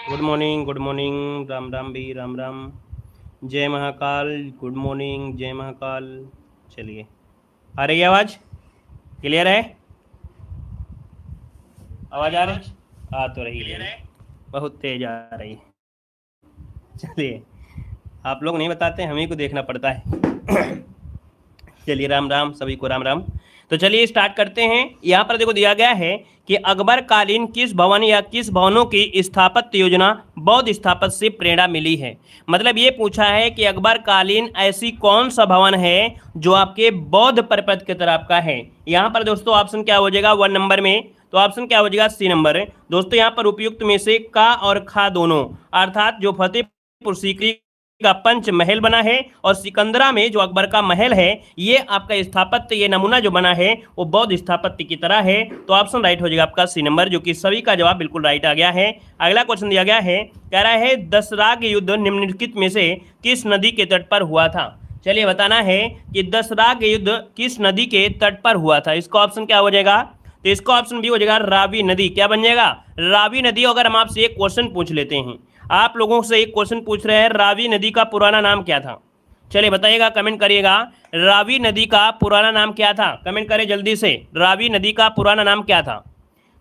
Good morning, Ram Ram भी, राम राम। जय Mahakal, good morning, जय महाकाल। चलिए, आ रही है आवाज़? क्लियर है? आवाज़ आ रही? आ तो रही है, बहुत तेज आ रही है। चलिए, आप लोग नहीं बताते, हम ही को देखना पड़ता है। चलिए, राम राम, सभी को राम राम। तो चलिए स्टार्ट करते हैं। यहाँ पर देखो दिया गया है कि अकबर कालीन किस भवन या किस भवनों की स्थापत्य योजना बौद्ध स्थापत्य से प्रेरणा मिली है। मतलब ये पूछा है कि अकबर कालीन ऐसी कौन सा भवन है जो आपके बौद्ध परिपथ की तरफ का है। यहाँ पर दोस्तों ऑप्शन क्या हो जाएगा 1 नंबर में? तो ऑप्शन क्या हो जाएगा? C number. दोस्तों यहाँ पर उपयुक्त में से का और खा दोनों, अर्थात जो फतेहपुर सीकरी का पंच महल बना है और सिकंदरा में जो अकबर का महल है, ये आपका स्थापत्य, ये नमूना जो बना है वो बौद्ध स्थापत्य की तरह है। तो ऑप्शन राइट हो जाएगा आपका सी नंबर, जो कि सभी का जवाब बिल्कुल राइट आ गया है। अगला क्वेश्चन दिया गया है, कह रहा है दसराग युद्ध निम्नलिखित में से किस नदी के तट पर हुआ था। चलिए बताना है कि दसराग युद्ध किस नदी के तट पर हुआ था। इसका ऑप्शन क्या हो जाएगा? तो इसका ऑप्शन भी हो जाएगा रावी नदी। क्या बन जाएगा? रावी नदी। अगर हम आपसे एक क्वेश्चन पूछ लेते हैं, आप लोगों से एक क्वेश्चन पूछ रहे हैं, रावी नदी का पुराना नाम क्या था? चलिए बताइएगा, कमेंट करिएगा, रावी नदी का पुराना नाम क्या था? कमेंट करें जल्दी से, रावी नदी का पुराना नाम क्या था?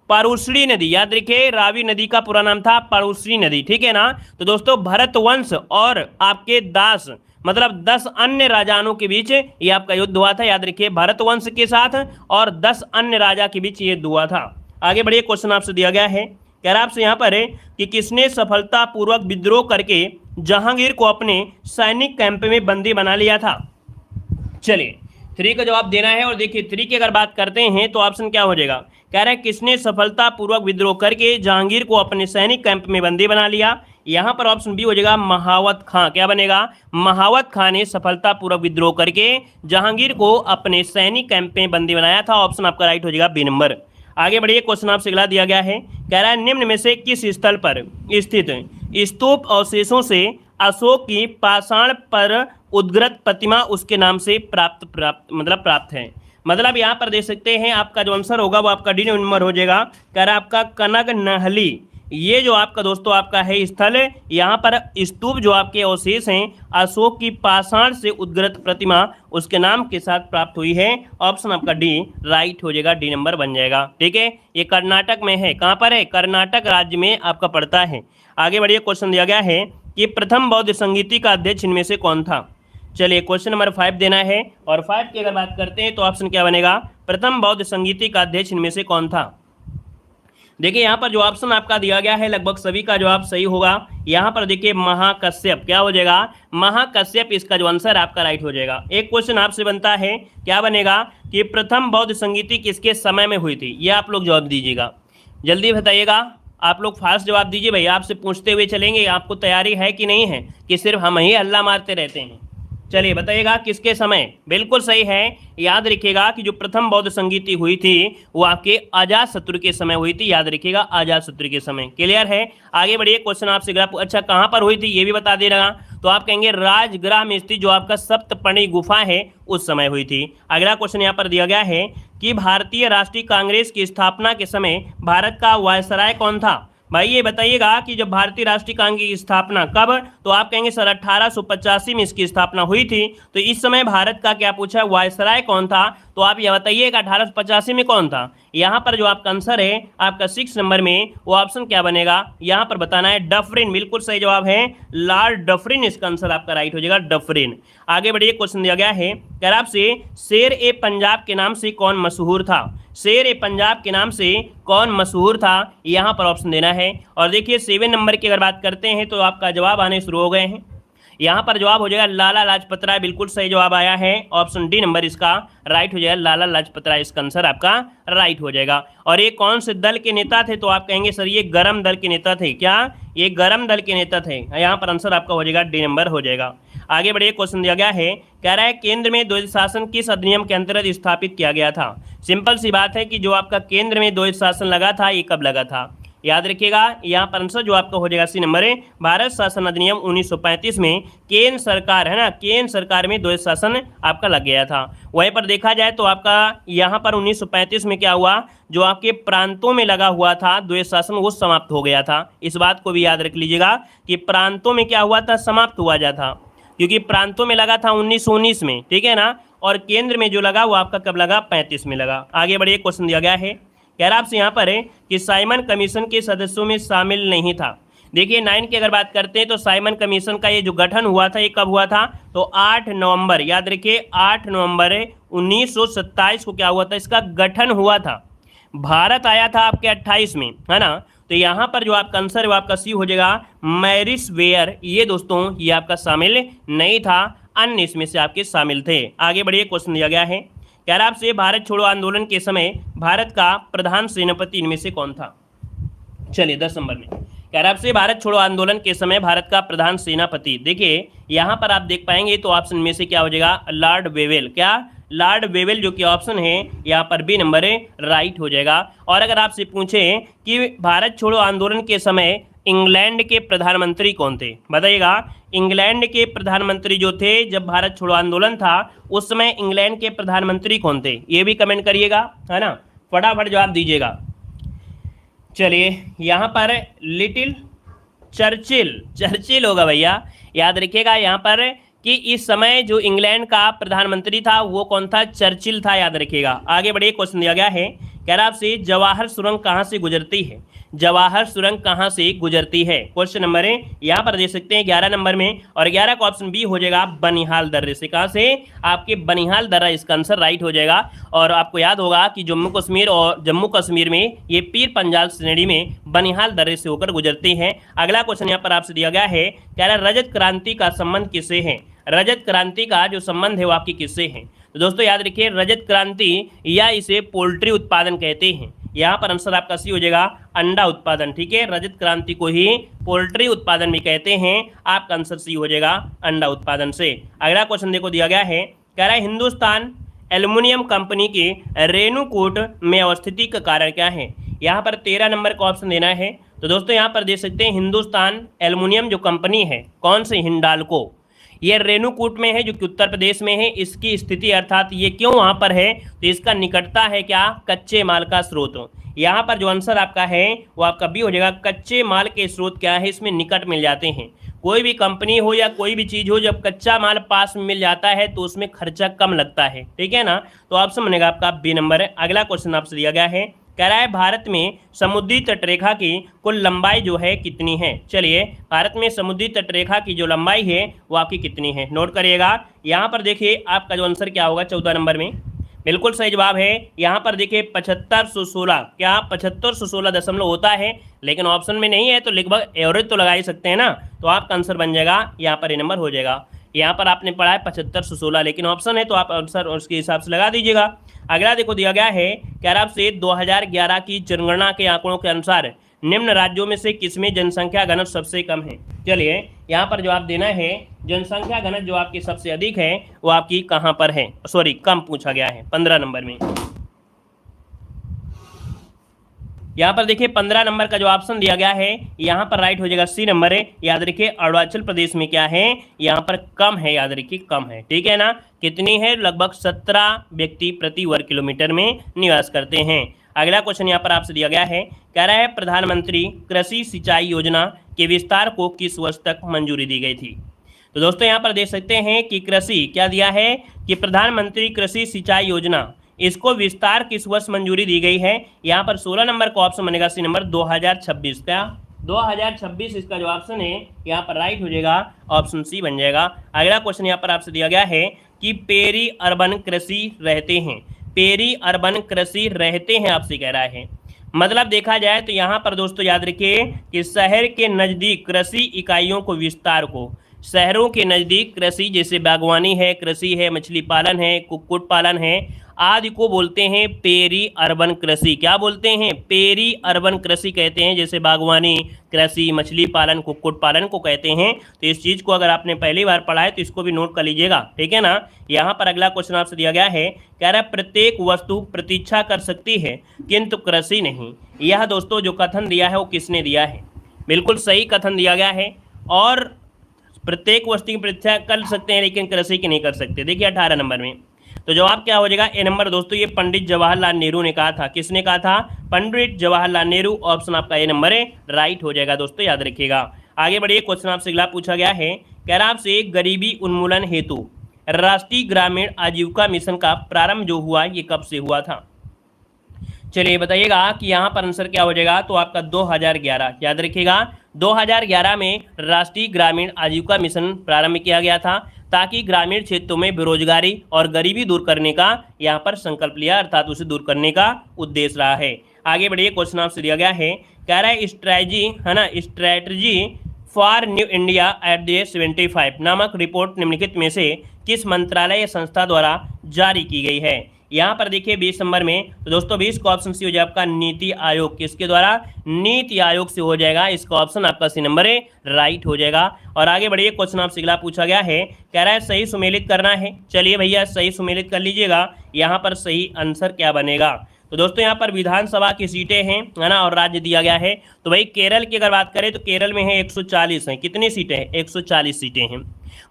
परुश्री नदी। याद रखिए, रावी नदी का पूरा नाम था परुश्री नदी, ठीक है ना। तो दोस्तों भरत वंश और आपके दास मतलब 10 अन्य राजाओं के बीच ये आपका युद्ध हुआ था। याद रखिए, भरत वंश के साथ और 10 अन्य राजा के बीच ये युद्ध हुआ था। आगे बढ़िए, क्वेश्चन आपसे दिया गया है, कह रहा आपसे यहाँ पर है कि किसने सफलतापूर्वक विद्रोह करके जहांगीर को अपने सैनिक कैंप में बंदी बना लिया था। चलिए 3 का जवाब देना है। और देखिए 3 की अगर बात करते हैं तो ऑप्शन क्या हो जाएगा? कह रहा है किसने सफलतापूर्वक विद्रोह करके जहांगीर को अपने सैनिक कैंप में बंदी बना लिया। यहाँ पर ऑप्शन बी हो जाएगा महावत खां। क्या बनेगा? महावत खां ने सफलतापूर्वक विद्रोह करके जहांगीर को अपने सैनिक कैंप में बंदी बनाया था। ऑप्शन आपका राइट हो जाएगा बी नंबर। आगे बढ़िए, क्वेश्चन आपसे अगला दिया गया है, कह रहा है निम्न में से किस स्थल पर स्थित स्तूप अवशेषों से अशोक की पाषाण पर उद्गृत प्रतिमा उसके नाम से प्राप्त है। मतलब यहाँ पर दे सकते हैं, आपका जो आंसर होगा वो आपका डी नंबर हो जाएगा। कह रहा है आपका कनक नहली, ये जो आपका दोस्तों आपका है स्थल, यहाँ पर स्तूप जो आपके अवशेष हैं अशोक की पाषाण से उद्गृत प्रतिमा उसके नाम के साथ प्राप्त हुई है। ऑप्शन आपका डी राइट हो जाएगा, डी नंबर बन जाएगा। ठीक है, ये कर्नाटक में है। कहाँ पर है? कर्नाटक राज्य में आपका पड़ता है। आगे बढ़िए, क्वेश्चन दिया गया है कि प्रथम बौद्ध संगीति का अध्यक्ष इनमें से कौन था। चलिए क्वेश्चन नंबर 5 देना है। और 5 की अगर बात करते हैं तो ऑप्शन क्या बनेगा? प्रथम बौद्ध संगीति का अध्यक्ष इनमें से कौन था। देखिए यहाँ पर जो ऑप्शन आपका दिया गया है लगभग सभी का जवाब सही होगा। यहाँ पर देखिए महाकश्यप। क्या हो जाएगा? महाकश्यप इसका जो आंसर आपका राइट हो जाएगा। एक क्वेश्चन आपसे बनता है, क्या बनेगा कि प्रथम बौद्ध संगीति किसके समय में हुई थी। ये आप लोग जवाब दीजिएगा, जल्दी बताइएगा। आप लोग फास्ट जवाब दीजिए भैया, आपसे पूछते हुए चलेंगे। आपको तैयारी है कि नहीं है कि सिर्फ हम ही हल्ला मारते रहते हैं? चलिए बताइएगा किसके समय। बिल्कुल सही है, याद रखिएगा कि जो प्रथम बौद्ध संगीति हुई थी वो आपके अजातशत्रु के समय हुई थी। याद रखिएगा, अजातशत्रु के समय। क्लियर है? आगे बढ़िए, क्वेश्चन आपसे अच्छा कहाँ पर हुई थी ये भी बता दे रहा। तो आप कहेंगे राजगृह में स्थित जो आपका सप्तपर्णी गुफा है उस समय हुई थी। अगला क्वेश्चन यहाँ पर दिया गया है कि भारतीय राष्ट्रीय कांग्रेस की स्थापना के समय भारत का वायसराय कौन था। भाई ये बताइएगा कि जब भारतीय राष्ट्रीय कांग्रेस की स्थापना कब, तो आप कहेंगे सर 1885 में इसकी स्थापना हुई थी। तो इस समय भारत का क्या पूछा है, वायसराय कौन था। तो आप ये बताइएगा 1885 में कौन था। यहाँ पर जो आपका आंसर है आपका 6 नंबर में, वो ऑप्शन क्या बनेगा यहाँ पर बताना है, डफरिन। बिल्कुल सही जवाब है, लॉर्ड डफरिन इसका आंसर आपका राइट हो जाएगा, डफरिन। आगे बढ़िए, क्वेश्चन दिया गया है, कह रहा आपसे शेर ए पंजाब के नाम से कौन मशहूर था। शेर ए पंजाब के नाम से कौन मशहूर था, यहाँ पर ऑप्शन देना है। और देखिए 7 नंबर की अगर बात करते हैं तो आपका जवाब आने शुरू हो गए हैं। यहाँ पर जवाब हो जाएगा लाला लाजपत राय। बिल्कुल सही जवाब आया है, ऑप्शन डी नंबर इसका राइट हो जाएगा, लाला लाजपत राय इसका आंसर आपका राइट हो जाएगा। और ये कौन से दल के नेता थे, तो आप कहेंगे सर ये गरम दल के नेता थे। क्या? ये गरम दल के नेता थे। यहाँ पर आंसर आपका हो जाएगा डी नंबर हो जाएगा। आगे बढ़िए, क्वेश्चन दिया गया है, कह रहा है केंद्र में द्वैध शासन किस अधिनियम के अंतर्गत स्थापित किया गया था। सिंपल सी बात है कि जो आपका केंद्र में द्वैध शासन लगा था ये कब लगा था। याद रखिएगा यहाँ पर आंसर जो आपका हो जाएगा सी नंबर है। भारत शासन अधिनियम 1935 में केंद्र सरकार है ना, केंद्र सरकार में द्वैध शासन आपका लग गया था। वहीं पर देखा जाए तो आपका यहाँ पर 1935 में क्या हुआ, जो आपके प्रांतों में लगा हुआ था द्वैध शासन वो समाप्त हो गया था। इस बात को भी याद रख लीजिएगा कि प्रांतों में क्या हुआ था, समाप्त हुआ जाता, क्योंकि प्रांतों में लगा था 1919 में, ठीक है ना, और केंद्र में जो लगा वो आपका कब लगा, 35 में लगा। आगे बढ़िए, क्वेश्चन दिया गया है, कह रहा आपसे यहाँ पर है कि साइमन कमीशन के सदस्यों में शामिल नहीं था। देखिए 9 की अगर बात करते हैं तो साइमन कमीशन का ये जो गठन हुआ था ये कब हुआ था, तो 8 नवंबर, याद रखिए 8 नवंबर 1927 को क्या हुआ था, इसका गठन हुआ था। भारत आया था आपके 28 में, है ना। तो यहाँ पर जो आपका आंसर है वो आपका सी हो जाएगा, मैरिस वेयर। ये दोस्तों ये आपका शामिल नहीं था, अन्य इसमें से आपके शामिल थे। आगे बढ़िए, क्वेश्चन दिया गया है, कह रहा आपसे भारत छोड़ो आंदोलन के समय भारत का प्रधान सेनापति इनमें से कौन था। चलिए 10 नंबर में कह रहा आपसे भारत छोड़ो आंदोलन के समय भारत का प्रधान सेनापति, देखिए यहाँ पर आप देख पाएंगे तो ऑप्शन में से क्या हो जाएगा, लॉर्ड वेवेल। क्या, लॉर्ड वेवेल जो कि ऑप्शन है यहाँ पर बी नंबर है, राइट हो जाएगा। और अगर आपसे पूछे कि भारत छोड़ो आंदोलन के समय इंग्लैंड के प्रधानमंत्री कौन थे, बताइएगा। इंग्लैंड के प्रधानमंत्री जो थे जब भारत छोड़ो आंदोलन था उस समय इंग्लैंड के प्रधानमंत्री कौन थे, ये भी कमेंट करिएगा, है ना, फटाफट जवाब दीजिएगा। चलिए यहाँ पर लिटिल चर्चिल, चर्चिल होगा भैया, याद रखिएगा यहाँ पर कि इस समय जो इंग्लैंड का प्रधानमंत्री था वो कौन था, चर्चिल था, याद रखिएगा। आगे बढ़िए, क्वेश्चन दिया गया है, कह रहा आपसे जवाहर सुरंग कहाँ से गुजरती है, जवाहर सुरंग कहाँ से गुजरती है। क्वेश्चन नंबर है यहाँ पर दे सकते हैं 11 नंबर में, और 11 का ऑप्शन बी हो जाएगा बनिहाल दर्रे से। कहाँ से, आपके बनिहाल दर्रा इसका आंसर राइट हो जाएगा। और आपको याद होगा कि जम्मू कश्मीर में ये पीर पंजाल श्रेणी में बनिहाल दर्रे से होकर गुजरती हैं। अगला क्वेश्चन यहाँ पर आपसे दिया गया है, कह रहा रजत क्रांति का संबंध किससे है, रजत क्रांति का जो संबंध है वो आपकी किससे है। तो दोस्तों याद रखिए रजत क्रांति या इसे पोल्ट्री उत्पादन कहते हैं। यहाँ पर आंसर आपका सी हो जाएगा, अंडा उत्पादन, ठीक है। रजत क्रांति को ही पोल्ट्री उत्पादन भी कहते हैं, आपका आंसर सी हो जाएगा अंडा उत्पादन से। अगला क्वेश्चन देखो दिया गया है, कह रहा है हिंदुस्तान एल्युमिनियम कंपनी के रेणुकूट में अवस्थिति का कारण क्या है। यहाँ पर 13 नंबर का ऑप्शन देना है। तो दोस्तों यहाँ पर दे सकते हैं हिंदुस्तान एल्युमिनियम जो कंपनी है, कौन से, हिंडाल्को, ये रेणुकूट में है जो कि उत्तर प्रदेश में है। इसकी स्थिति अर्थात ये क्यों वहाँ पर है, तो इसका निकटता है क्या, कच्चे माल का स्रोत। यहाँ पर जो आंसर आपका है वो आपका बी हो जाएगा, कच्चे माल के स्रोत क्या है, इसमें निकट मिल जाते हैं। कोई भी कंपनी हो या कोई भी चीज़ हो, जब कच्चा माल पास में मिल जाता है तो उसमें खर्चा कम लगता है, ठीक है ना। तो ऑप्शन बनेगा आपका बी नंबर है। अगला क्वेश्चन आपसे दिया गया है, कह रहा है भारत में समुद्री तटरेखा की कुल लंबाई जो है कितनी है। चलिए भारत में समुद्री तटरेखा की जो लंबाई है वो आपकी कितनी है, नोट करिएगा। यहाँ पर देखिए आपका जो आंसर क्या होगा 14 नंबर में, बिल्कुल सही जवाब है। यहाँ पर देखिए 7516, क्या 7516 होता है, लेकिन ऑप्शन में नहीं है तो लगभग एवरेज तो लगा ही सकते हैं ना। तो आपका आंसर बन जाएगा यहाँ पर ये नंबर हो जाएगा। यहाँ पर आपने पढ़ा है 7516, लेकिन ऑप्शन है तो आप आंसर उसके हिसाब से लगा दीजिएगा। अगला देखो दिया गया है, कह रहा आपसे 2011 की जनगणना के आंकड़ों के अनुसार निम्न राज्यों में से किसमें जनसंख्या घनत्व सबसे कम है। चलिए यहाँ पर जवाब देना है, जनसंख्या घनत्व जो आपकी सबसे अधिक है वो आपकी कहाँ पर है, सॉरी कम पूछा गया है 15 नंबर में। यहाँ पर देखिए 15 नंबर का जो ऑप्शन दिया गया है यहाँ पर राइट हो जाएगा, सी नंबर है। याद रखिए अरुणाचल प्रदेश में क्या है, यहाँ पर कम है, याद रखिए कम है, ठीक है ना। कितनी है, लगभग 17 व्यक्ति प्रति वर्ग किलोमीटर में निवास करते हैं। अगला क्वेश्चन यहाँ पर आपसे दिया गया है, कह रहा है प्रधानमंत्री कृषि सिंचाई योजना के विस्तार को किस वर्ष तक मंजूरी दी गई थी। तो दोस्तों यहाँ पर देख सकते हैं कि कृषि क्या दिया है कि प्रधानमंत्री कृषि सिंचाई योजना, इसको विस्तार किस वर्ष मंजूरी दी गई है। यहाँ पर 16 नंबर का ऑप्शन बनेगा सी नंबर 2026 का, 2026 इसका जो ऑप्शन है यहाँ पर राइट हो जाएगा, ऑप्शन सी बन जाएगा। अगला क्वेश्चन यहाँ पर आपसे दिया गया है कि पेरी अर्बन कृषि रहते हैं, पेरी अर्बन कृषि रहते हैं आपसे कह रहा है। मतलब देखा जाए तो यहाँ पर दोस्तों याद रखिए कि शहर के नज़दीक कृषि इकाइयों को विस्तार को, शहरों के नज़दीक कृषि जैसे बागवानी है, कृषि है, मछली पालन है, कुक्कुट पालन है, आदि को बोलते हैं पेरी अर्बन कृषि। क्या बोलते हैं? पेरी अर्बन कृषि कहते हैं। जैसे बागवानी कृषि, मछली पालन, कुक्कुट पालन को कहते हैं। तो इस चीज को अगर आपने पहली बार पढ़ा है तो इसको भी नोट कर लीजिएगा, ठीक है ना। यहाँ पर अगला क्वेश्चन आपसे दिया गया है, कह रहा है प्रत्येक वस्तु प्रतीक्षा कर सकती है किंतु कृषि नहीं। यह दोस्तों जो कथन दिया है वो किसने दिया है? बिल्कुल सही कथन दिया गया है। और प्रत्येक वस्तु की प्रतीक्षा कर सकते हैं लेकिन कृषि की नहीं कर सकते। देखिए 18 नंबर में तो जवाब क्या हो जाएगा? ए नंबर दोस्तों, ये पंडित जवाहरलाल नेहरू ने कहा था। किसने कहा था? पंडित जवाहरलाल नेहरू। ऑप्शन आपका ए नंबर है, राइट हो जाएगा दोस्तों, याद रखिएगा। आगे बढ़िए, क्वेश्चन आपसे अगला पूछा गया है, कह रहा आपसे गरीबी उन्मूलन हेतु राष्ट्रीय ग्रामीण आजीविका मिशन का प्रारंभ जो हुआ ये कब से हुआ था? चलिए बताइएगा कि यहाँ पर आंसर क्या हो जाएगा। तो आपका 2011, याद रखिएगा 2011 में राष्ट्रीय ग्रामीण आजीविका मिशन प्रारंभ किया गया था, ताकि ग्रामीण क्षेत्रों में बेरोजगारी और गरीबी दूर करने का यहाँ पर संकल्प लिया, अर्थात उसे दूर करने का उद्देश्य रहा है। आगे बढ़िए, क्वेश्चन आपसे दिया गया है, कह रहा है स्ट्रैटेजी है ना, strategy for new India at the 75 नामक रिपोर्ट निम्नलिखित में से किस मंत्रालय या संस्था द्वारा जारी की गई है? यहाँ पर देखिए 20 नंबर में तो दोस्तों 20 का ऑप्शन सी हो जाएगा आपका नीति आयोग। किसके द्वारा? नीति आयोग से हो जाएगा। इसका ऑप्शन आपका सी नंबर है, राइट हो जाएगा। और आगे बढ़िए, क्वेश्चन आपसे अगला पूछा गया है, कह रहा है सही सुमेलित करना है। चलिए भैया सही सुमेलित कर लीजिएगा। यहाँ पर सही आंसर क्या बनेगा? तो दोस्तों यहाँ पर विधानसभा की सीटें हैं है ना, और राज्य दिया गया है। तो भाई केरल की अगर बात करें तो केरल में है 140 हैं। कितनी सीटें हैं? 140 सीटें हैं।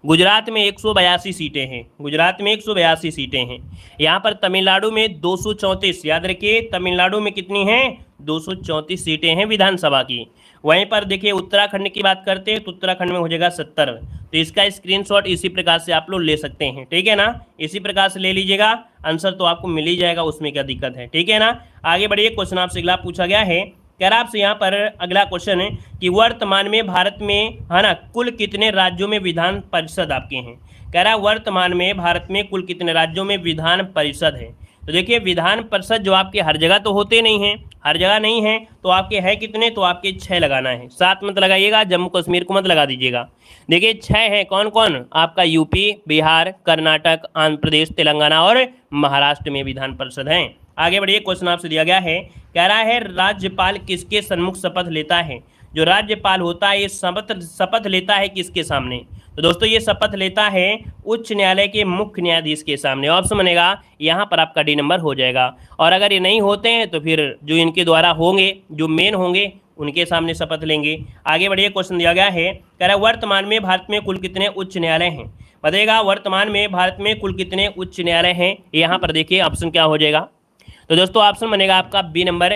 गुजरात में 182 सीटें हैं। गुजरात में 182 सीटें हैं। यहाँ पर तमिलनाडु में 234, याद रखिए तमिलनाडु में कितनी हैं? 234 सीटें हैं विधानसभा की। वहीं पर देखिए उत्तराखंड की बात करते हैं तो उत्तराखंड में हो जाएगा 70। तो इसका स्क्रीनशॉट इसी प्रकार से आप लोग ले सकते हैं, ठीक है ना। इसी प्रकार से ले लीजिएगा, आंसर तो आपको मिल ही जाएगा, उसमें क्या दिक्कत है, ठीक है ना। आगे बढ़िए, क्वेश्चन आपसे अगला पूछा गया है, कह रहा आपसे यहाँ पर अगला क्वेश्चन है कि वर्तमान में भारत में है ना कुल कितने राज्यों में विधान परिषद आपके हैं? कह रहा है वर्तमान में भारत में कुल कितने राज्यों में विधान परिषद है? तो देखिए विधान परिषद जो आपके हर जगह तो होते नहीं हैं, हर जगह नहीं है, तो आपके है कितने? तो आपके 6 लगाना है। 7 मत लगाइएगा, जम्मू कश्मीर को मत लगा दीजिएगा। देखिए 6 है, कौन कौन? आपका यूपी, बिहार, कर्नाटक, आंध्र प्रदेश, तेलंगाना और महाराष्ट्र में विधान परिषद हैं। आगे बढ़िए, क्वेश्चन आपसे दिया गया है, कह रहा है राज्यपाल किसके सन्मुख शपथ लेता है? जो राज्यपाल होता है ये शपथ लेता है किसके सामने? तो दोस्तों ये शपथ लेता है उच्च न्यायालय के मुख्य न्यायाधीश के सामने। ऑप्शन बनेगा यहाँ पर आपका डी नंबर हो जाएगा। और अगर ये नहीं होते हैं तो फिर जो इनके द्वारा होंगे, जो मेन होंगे, उनके सामने शपथ लेंगे। आगे बढ़िए, क्वेश्चन दिया गया है, कह रहा है वर्तमान में भारत में कुल कितने उच्च न्यायालय हैं? बताइएगा वर्तमान में भारत में कुल कितने उच्च न्यायालय हैं? यहाँ पर देखिए ऑप्शन क्या हो जाएगा। तो दोस्तों ऑप्शन बनेगा आपका बी नंबर,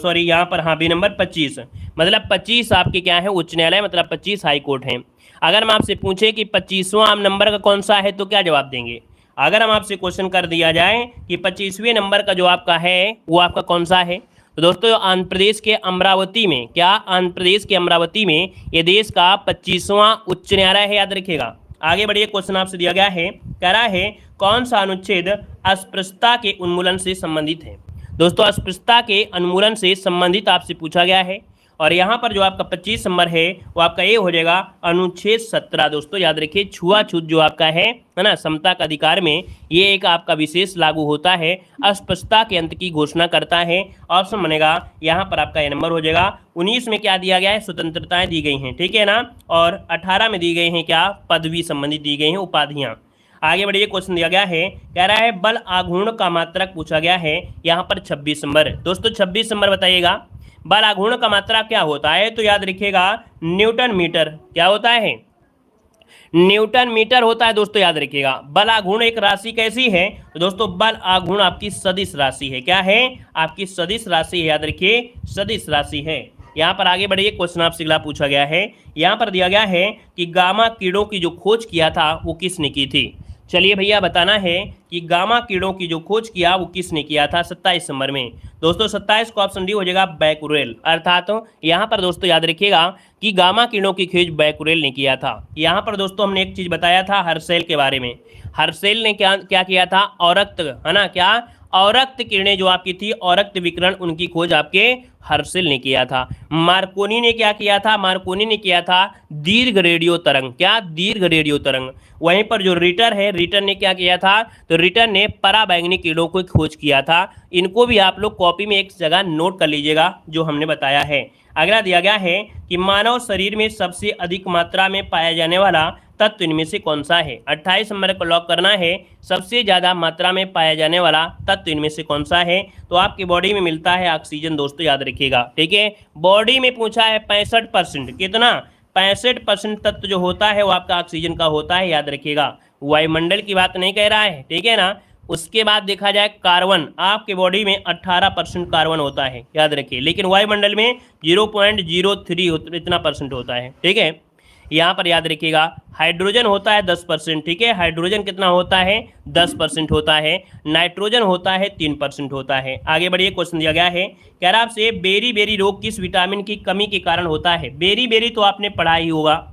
सॉरी यहाँ पर हाँ बी नंबर 25, मतलब 25 आपके क्या है उच्च न्यायालय, मतलब 25 हाई कोर्ट हैं। अगर हम आपसे पूछे कि 25वां नंबर का कौन सा है तो क्या जवाब देंगे? अगर हम आपसे क्वेश्चन कर दिया जाए कि 25वें नंबर का जो आपका है वो आपका कौन सा है, तो दोस्तों आंध्र प्रदेश के अमरावती में, क्या आंध्र प्रदेश के अमरावती में ये देश का 25वां उच्च न्यायालय है, याद रखिएगा। आगे बढ़िए, क्वेश्चन आपसे दिया गया है, कह रहा है कौन सा अनुच्छेद अस्पृश्यता के उन्मूलन से संबंधित है? दोस्तों अस्पृश्यता के उन्मूलन से संबंधित आपसे पूछा गया है। और यहाँ पर जो आपका 25 नंबर है वो आपका ये हो जाएगा अनुच्छेद 17। दोस्तों याद रखिए छुआछूत जो आपका है ना समता का अधिकार में, ये एक आपका विशेष लागू होता है, अस्पृश्यता के अंत की घोषणा करता है। ऑप्शन बनेगा यहाँ पर आपका ये नंबर हो जाएगा। 19 में क्या दिया गया है? स्वतंत्रताएं दी गई हैं, ठीक है ना। और 18 में दी गई हैं क्या? पदवी संबंधित दी गई हैं उपाधियाँ। आगे बढ़िए, क्वेश्चन दिया गया है, कह रहा है बल आघूर्ण का मात्रक पूछा गया है, यहाँ पर 26 नंबर। दोस्तों 26 नंबर बताइएगा बल आघूर्ण का मात्रा क्या होता है? तो याद रखिएगा न्यूटन मीटर। क्या होता है? न्यूटन मीटर होता है। दोस्तों याद रखिएगा बल आघूर्ण एक राशि कैसी है? तो दोस्तों बल आघूर्ण आपकी सदिश राशि है। क्या है? आपकी सदिश राशि है, याद रखिए सदिश राशि है। यहाँ पर आगे बढ़िए, क्वेश्चन आपसे अगला पूछा गया है, यहाँ पर दिया गया है कि गामा कीड़ों की जो खोज किया था वो किसने की थी? चलिए भैया बताना है कि गामा कीड़ों की जो खोज किया वो किसने किया था 27 नंबर में। दोस्तों 27 को ऑप्शन डी हो जाएगा बैकुरेल। अर्थात यहाँ पर दोस्तों याद रखिएगा कि गामा कीड़ों की खोज बैकुरेल ने किया था। यहाँ पर दोस्तों हमने एक चीज़ बताया था हर्शेल के बारे में। हर्शेल ने क्या किया था? औरक्त है ना, क्या और रक्त किरणें जो आपकी थी और रक्त विकिरण उनकी खोज आपके हर्शेल ने किया था। मार्कोनी ने क्या किया था? मार्कोनी ने किया था दीर्घ रेडियो तरंग। क्या? दीर्घ रेडियो तरंग। वहीं पर जो रिटर है, रिटर ने क्या किया था? तो रिटर ने पराबैंगनी किरणों को खोज किया था। इनको भी आप लोग कॉपी में एक जगह नोट कर लीजिएगा जो हमने बताया है। अगला दिया गया है कि मानव शरीर में सबसे अधिक मात्रा में पाया जाने वाला तत्व इनमें से कौन सा है? 28 नंबर को लॉक करना है। सबसे ज़्यादा मात्रा में पाया जाने वाला तत्व इनमें से कौन सा है? तो आपकी बॉडी में मिलता है ऑक्सीजन दोस्तों, याद रखिएगा। ठीक है, बॉडी में पूछा है 65%। कितना? 65% तत्व जो होता है वो आपका ऑक्सीजन का होता है, याद रखिएगा। वायुमंडल की बात नहीं कह रहा है, ठीक है ना। उसके बाद देखा जाए कार्बन, आपके बॉडी में 18% कार्बन होता है, याद रखिए। लेकिन वायुमंडल में 0.03 इतना परसेंट होता है, ठीक है। यहाँ पर याद रखिएगा हाइड्रोजन होता है 10%, ठीक है। हाइड्रोजन कितना होता है? 10% होता है। नाइट्रोजन होता है 3% होता है। आगे बढ़िए, क्वेश्चन दिया गया है, कह रहा आपसे बेरी बेरी रोग किस विटामिन की कमी के कारण होता है? बेरी बेरी तो आपने पढ़ा ही होगा,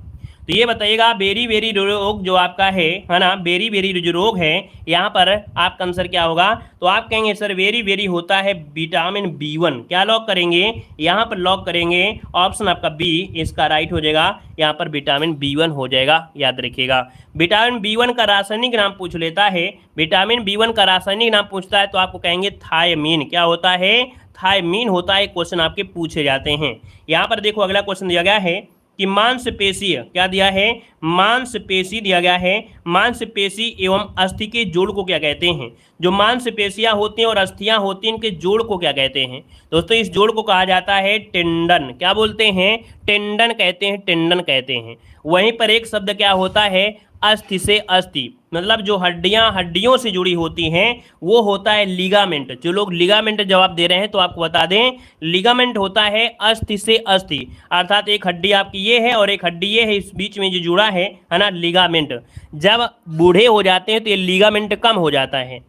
तो ये बताइएगा बेरी बेरी रोग जो आपका है ना, बेरी बेरी जो रोग है यहाँ पर आपका आंसर क्या होगा? तो आप कहेंगे सर बेरी बेरी होता है विटामिन B1। क्या लॉक करेंगे? यहाँ पर लॉक करेंगे ऑप्शन आपका बी, इसका राइट हो जाएगा। यहाँ पर विटामिन B1 हो जाएगा, याद रखिएगा। विटामिन B1 का रासायनिक नाम पूछ लेता है, विटामिन B1 का रासायनिक नाम पूछता है तो आपको कहेंगे थायमीन। क्या होता है? थायमीन होता है। क्वेश्चन आपके पूछे जाते हैं। यहाँ पर देखो अगला क्वेश्चन दिया गया है कि मांसपेशी, क्या दिया है? मांसपेशी दिया गया है। मांसपेशी एवं अस्थि के जोड़ को क्या कहते हैं? जो मांसपेशियां होती हैं और अस्थियां होती हैं, इनके जोड़ को क्या कहते हैं? दोस्तों इस जोड़ को कहा जाता है टेंडन। क्या बोलते हैं? टेंडन कहते हैं, टेंडन कहते हैं। वहीं पर एक शब्द क्या होता है? अस्थि से अस्थि, मतलब जो हड्डियों से जुड़ी होती हैं वो होता है लिगामेंट। जो लोग लिगामेंट जवाब दे रहे हैं तो आपको बता दें लिगामेंट होता है अस्थि से अस्थि, अर्थात एक हड्डी आपकी ये है और एक हड्डी ये है, इस बीच में जो जुड़ा है ना लिगामेंट। जब बूढ़े हो जाते हैं तो ये लिगामेंट कम हो जाता है,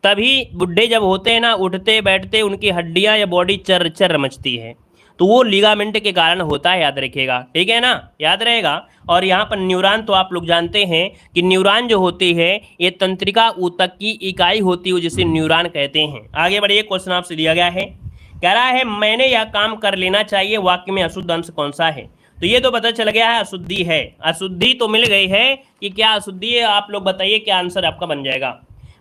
तभी बुढ़े जब होते हैं ना, उठते बैठते उनकी हड्डियां या बॉडी चर चर मचती है, तो वो लिगामेंट के कारण होता है, याद रखिएगा। ठीक है ना, याद रहेगा। और यहाँ पर न्यूरॉन तो आप लोग जानते हैं कि न्यूरॉन जो होती है ये तंत्रिका ऊतक की इकाई होती है जिसे न्यूरॉन कहते हैं। आगे बढ़िए, क्वेश्चन आपसे दिया गया है, कह रहा है मैंने यह काम कर लेना चाहिए वाक्य में अशुद्ध अंश कौन सा है? तो ये तो पता चल गया है अशुद्धि है। अशुद्धि तो मिल गई है कि क्या अशुद्धि है, आप लोग बताइए क्या आंसर आपका बन जाएगा।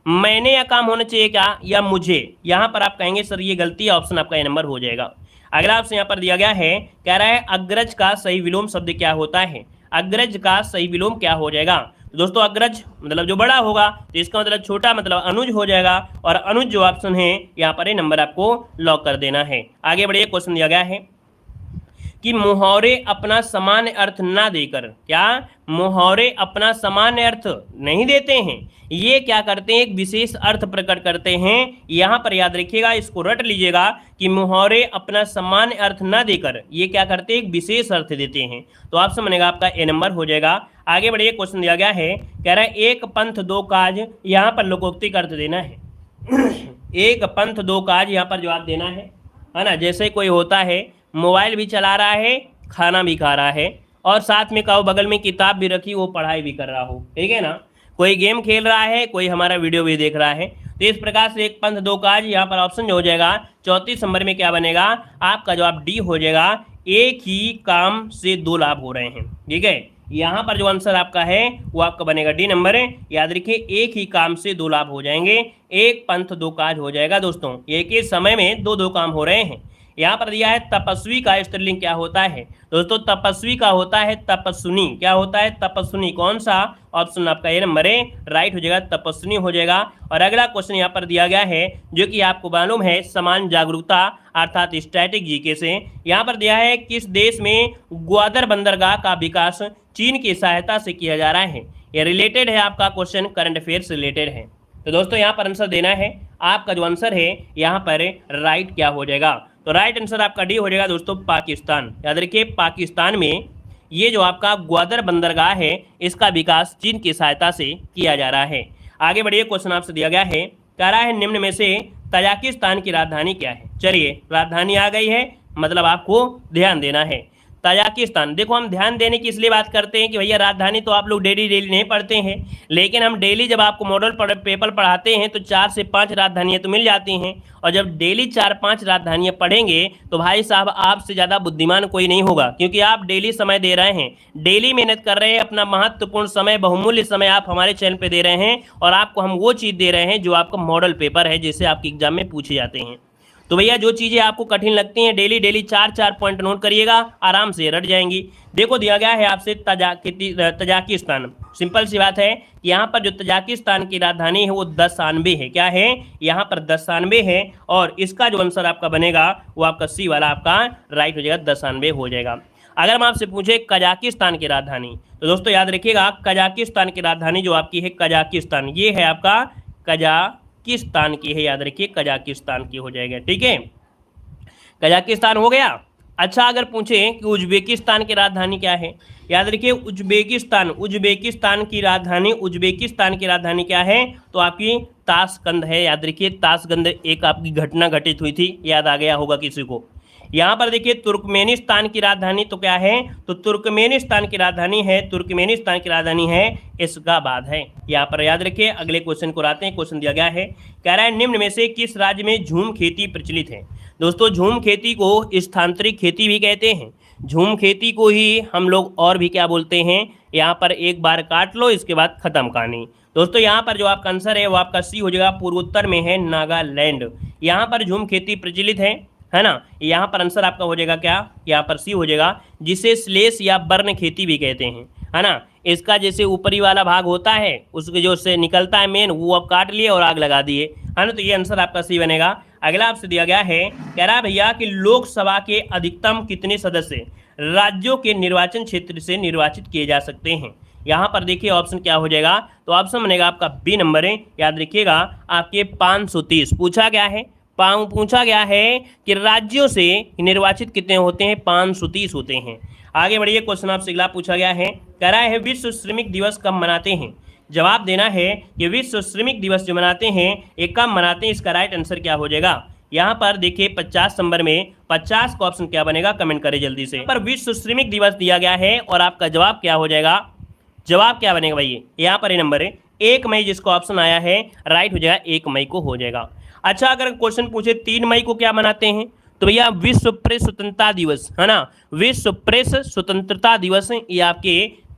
मैंने यह काम होना चाहिए क्या, या मुझे? यहाँ पर आप कहेंगे सर ये गलती है, ऑप्शन आपका ए नंबर हो जाएगा। अगला आपसे यहाँ पर दिया गया है, कह रहा है अग्रज का सही विलोम शब्द क्या होता है? अग्रज का सही विलोम क्या हो जाएगा? तो दोस्तों अग्रज मतलब जो बड़ा होगा, तो इसका मतलब छोटा मतलब अनुज हो जाएगा, और अनुज जो ऑप्शन है यहाँ पर ये नंबर आपको लॉक कर देना है। आगे बढ़िए, क्वेश्चन दिया गया है कि मुहावरे अपना सामान्य अर्थ ना देकर, क्या मुहावरे अपना सामान्य अर्थ नहीं देते हैं, ये क्या करते हैं? एक विशेष अर्थ प्रकट करते हैं। यहाँ पर याद रखिएगा, इसको रट लीजिएगा कि मुहावरे अपना सामान्य अर्थ ना देकर ये क्या करते हैं? एक विशेष अर्थ देते हैं। तो ऑप्शन बनेगा आपका ए नंबर हो जाएगा। आगे बढ़िए, क्वेश्चन दिया गया है, कह रहा है एक पंथ दो काज, यहाँ पर लोकोक्ति का अर्थ देना है। एक पंथ दो काज यहाँ पर जवाब देना है ना। जैसे कोई होता है मोबाइल भी चला रहा है, खाना भी खा रहा है, और साथ में कहो बगल में किताब भी रखी, वो पढ़ाई भी कर रहा हो, ठीक है ना। कोई गेम खेल रहा है, कोई हमारा वीडियो भी देख रहा है। तो इस प्रकार से एक पंथ दो काज, यहाँ पर ऑप्शन जो हो जाएगा 34 नंबर में क्या बनेगा? आपका जवाब डी हो जाएगा। एक ही काम से दो लाभ हो रहे हैं, ठीक है। यहाँ पर जो आंसर आपका है वो आपका बनेगा डी नंबर है। याद रखिए, एक ही काम से दो लाभ हो जाएंगे, एक पंथ दो काज हो जाएगा दोस्तों। एक ही समय में दो दो काम हो रहे हैं। यहाँ पर दिया है तपस्वी का स्त्रीलिंग क्या होता है? दोस्तों तपस्वी का होता है तपस्विनी। क्या होता है? तपस्विनी। कौन सा? ऑप्शन आपका ए नंबर है, राइट हो जाएगा, तपस्विनी हो जाएगा। और अगला क्वेश्चन यहाँ पर दिया गया है जो कि आपको मालूम है समान जागरूकता अर्थात स्टैटिक जीके से। यहाँ पर दिया है किस देश में ग्वादर बंदरगाह का विकास चीन की सहायता से किया जा रहा है? ये रिलेटेड है, आपका क्वेश्चन करंट अफेयर से रिलेटेड है। तो दोस्तों यहाँ पर आंसर देना है। आपका जो आंसर है यहाँ पर राइट क्या हो जाएगा? तो राइट आंसर आपका डी हो जाएगा दोस्तों, पाकिस्तान। याद रखिए, पाकिस्तान में ये जो आपका ग्वादर बंदरगाह है इसका विकास चीन की सहायता से किया जा रहा है। आगे बढ़िए, क्वेश्चन आपसे दिया गया है, कह रहा है निम्न में से तजाकिस्तान की राजधानी क्या है? चलिए, राजधानी आ गई है, मतलब आपको ध्यान देना है। तजाकिस्तान। देखो हम ध्यान देने की इसलिए बात करते हैं कि भैया राजधानी तो आप लोग डेली डेली नहीं पढ़ते हैं, लेकिन हम डेली जब आपको मॉडल पेपर पढ़ाते हैं तो 4 से 5 राजधानियां तो मिल जाती हैं, और जब डेली 4-5 राजधानियां पढ़ेंगे तो भाई साहब आपसे ज़्यादा बुद्धिमान कोई नहीं होगा, क्योंकि आप डेली समय दे रहे हैं, डेली मेहनत कर रहे हैं, अपना महत्वपूर्ण समय, बहुमूल्य समय आप हमारे चैनल पे दे रहे हैं, और आपको हम वो चीज़ दे रहे हैं जो आपका मॉडल पेपर है, जिससे आपके एग्जाम में पूछे जाते हैं। तो भैया जो चीज़ें आपको कठिन लगती हैं डेली डेली 4-4 पॉइंट नोट करिएगा, आराम से रट जाएंगी। देखो दिया गया है आपसे तजाकिस्तान। सिंपल सी बात है कि यहाँ पर जो तजाकिस्तान की राजधानी है वो दशानबे है। क्या है? यहाँ पर दशानबे है, और इसका जो आंसर आपका बनेगा वो आपका सी वाला आपका राइट हो जाएगा, दशानबे हो जाएगा। अगर हम आपसे पूछे कजाकिस्तान की राजधानी, तो दोस्तों याद रखिएगा कजाकिस्तान की राजधानी जो आपकी है कजाकिस्तान, ये है आपका कजाकिस्तान की है, याद रखिए कजाकिस्तान की हो जाएगा। ठीक है, कजाकिस्तान हो गया। अच्छा, अगर पूछें कि उज्बेकिस्तान की राजधानी क्या है, याद रखिए उज्बेकिस्तान की राजधानी क्या है? तो आपकी ताशकंद है। याद रखिए ताशकंद एक आपकी घटना घटित हुई थी, याद आ गया होगा किसी को। यहाँ पर देखिए तुर्कमेनिस्तान की राजधानी तो क्या है? तो तुर्कमेनिस्तान की राजधानी है एशगाबाद है। यहाँ पर याद रखिए। अगले क्वेश्चन को आते हैं। क्वेश्चन दिया गया है, कह रहा है निम्न में से किस राज्य में झूम खेती प्रचलित है? दोस्तों झूम खेती को स्थानांतरित खेती भी कहते हैं। झूम खेती को ही हम लोग और भी क्या बोलते हैं? यहाँ पर एक बार काट लो, इसके बाद खत्म कहानी। दोस्तों यहाँ पर जो आपका आंसर है वो आपका सी हो जाएगा, पूर्वोत्तर में है नागालैंड। यहाँ पर झूम खेती प्रचलित है ना। यहाँ पर आंसर आपका हो जाएगा क्या? यहाँ पर सी हो जाएगा, जिसे श्लेष या बर्न खेती भी कहते हैं, है ना। इसका जैसे ऊपरी वाला भाग होता है उसके जो से निकलता है मेन, वो आप काट लिए और आग लगा दिए, है ना। तो ये आंसर आपका सी बनेगा। अगला आपसे दिया गया है, कह रहा है भैया कि लोकसभा के अधिकतम कितने सदस्य राज्यों के निर्वाचन क्षेत्र से निर्वाचित किए जा सकते हैं? यहाँ पर देखिए ऑप्शन क्या हो जाएगा? तो ऑप्शन बनेगा आपका बी नंबर है। याद रखिएगा आपके 530 पूछा गया है कि राज्यों से निर्वाचित कितने होते हैं? 530 होते हैं। आगे बढ़िए, क्वेश्चन आपसे अगला पूछा गया है, कह रहा है विश्व श्रमिक दिवस कब मनाते हैं? जवाब देना है कि विश्व श्रमिक दिवस जो मनाते हैं ये कब मनाते हैं, इसका राइट आंसर क्या हो जाएगा? यहाँ पर देखिए 50 नंबर में 50 का ऑप्शन क्या बनेगा, कमेंट करें जल्दी से। पर विश्व श्रमिक दिवस दिया गया है और आपका जवाब क्या हो जाएगा? जवाब क्या बनेगा भाई? यहाँ पर ये नंबर है 1 मई, जिसको ऑप्शन आया है राइट हो जाएगा, 1 मई को हो जाएगा। अच्छा, अगर क्वेश्चन पूछे 3 मई को क्या मनाते हैं, तो भैया विश्व प्रेस स्वतंत्रता दिवस, है ना। विश्व प्रेस स्वतंत्रता दिवस ये आपके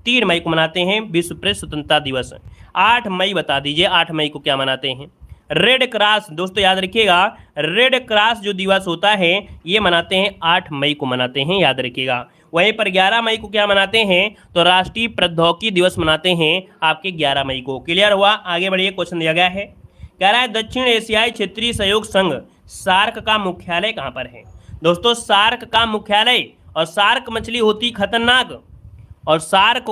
3 मई को मनाते हैं, विश्व प्रेस स्वतंत्रता दिवस। 8 मई बता दीजिए, 8 मई को क्या मनाते हैं? रेड क्रॉस, दोस्तों याद रखिएगा रेड क्रॉस जो दिवस होता है ये मनाते हैं 8 मई को मनाते हैं, याद रखिएगा। वहीं पर 11 मई को क्या मनाते हैं? तो राष्ट्रीय प्रौद्योगिकी दिवस मनाते हैं आपके 11 मई को। क्लियर हुआ? आगे बढ़िए, क्वेश्चन दिया गया है, कह रहा है दक्षिण एशियाई क्षेत्रीय सहयोग संघ सार्क का मुख्यालय कहाँ पर है? दोस्तों सार्क का मुख्यालय, और सार्क मछली होती खतरनाक, और सार्क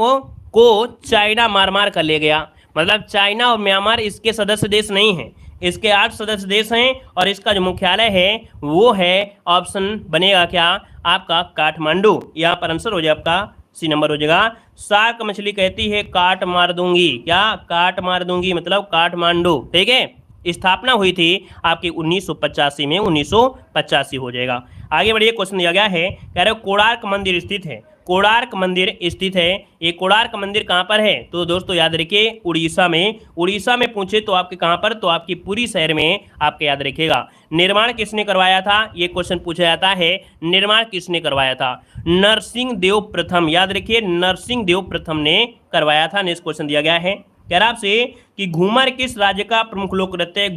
को चाइना मार मार कर ले गया। मतलब चाइना और म्यांमार इसके सदस्य देश नहीं हैं, इसके 8 सदस्य देश हैं, और इसका जो मुख्यालय है वो है, ऑप्शन बनेगा क्या आपका? काठमांडू। यहाँ पर आंसर हो जाए आपका सी नंबर हो जाएगा। सार्क मछली कहती है काट मार दूंगी, क्या? काट मार दूंगी मतलब काठमांडू। ठीक है, स्थापना हुई थी आपकी 1985 में, 1985 हो जाएगा। आगे बढ़िए, क्वेश्चन दिया गया है, कह रहे कोणार्क मंदिर स्थित है। कोणार्क मंदिर स्थित है, ये कोणार्क मंदिर कहाँ पर है? तो दोस्तों याद रखिए उड़ीसा में। उड़ीसा में पूछे तो आपके कहाँ पर? तो आपकी पुरी शहर में आपके याद रखिएगा। निर्माण किसने करवाया था? ये क्वेश्चन पूछा जाता है, निर्माण किसने करवाया था? नरसिंह देव प्रथम, याद रखिए नरसिंह देव प्रथम ने करवाया था। नेक्स्ट क्वेश्चन दिया गया है, कह रहा आपसे कि घूमर किस राज्य का प्रमुख लोक नृत्य है?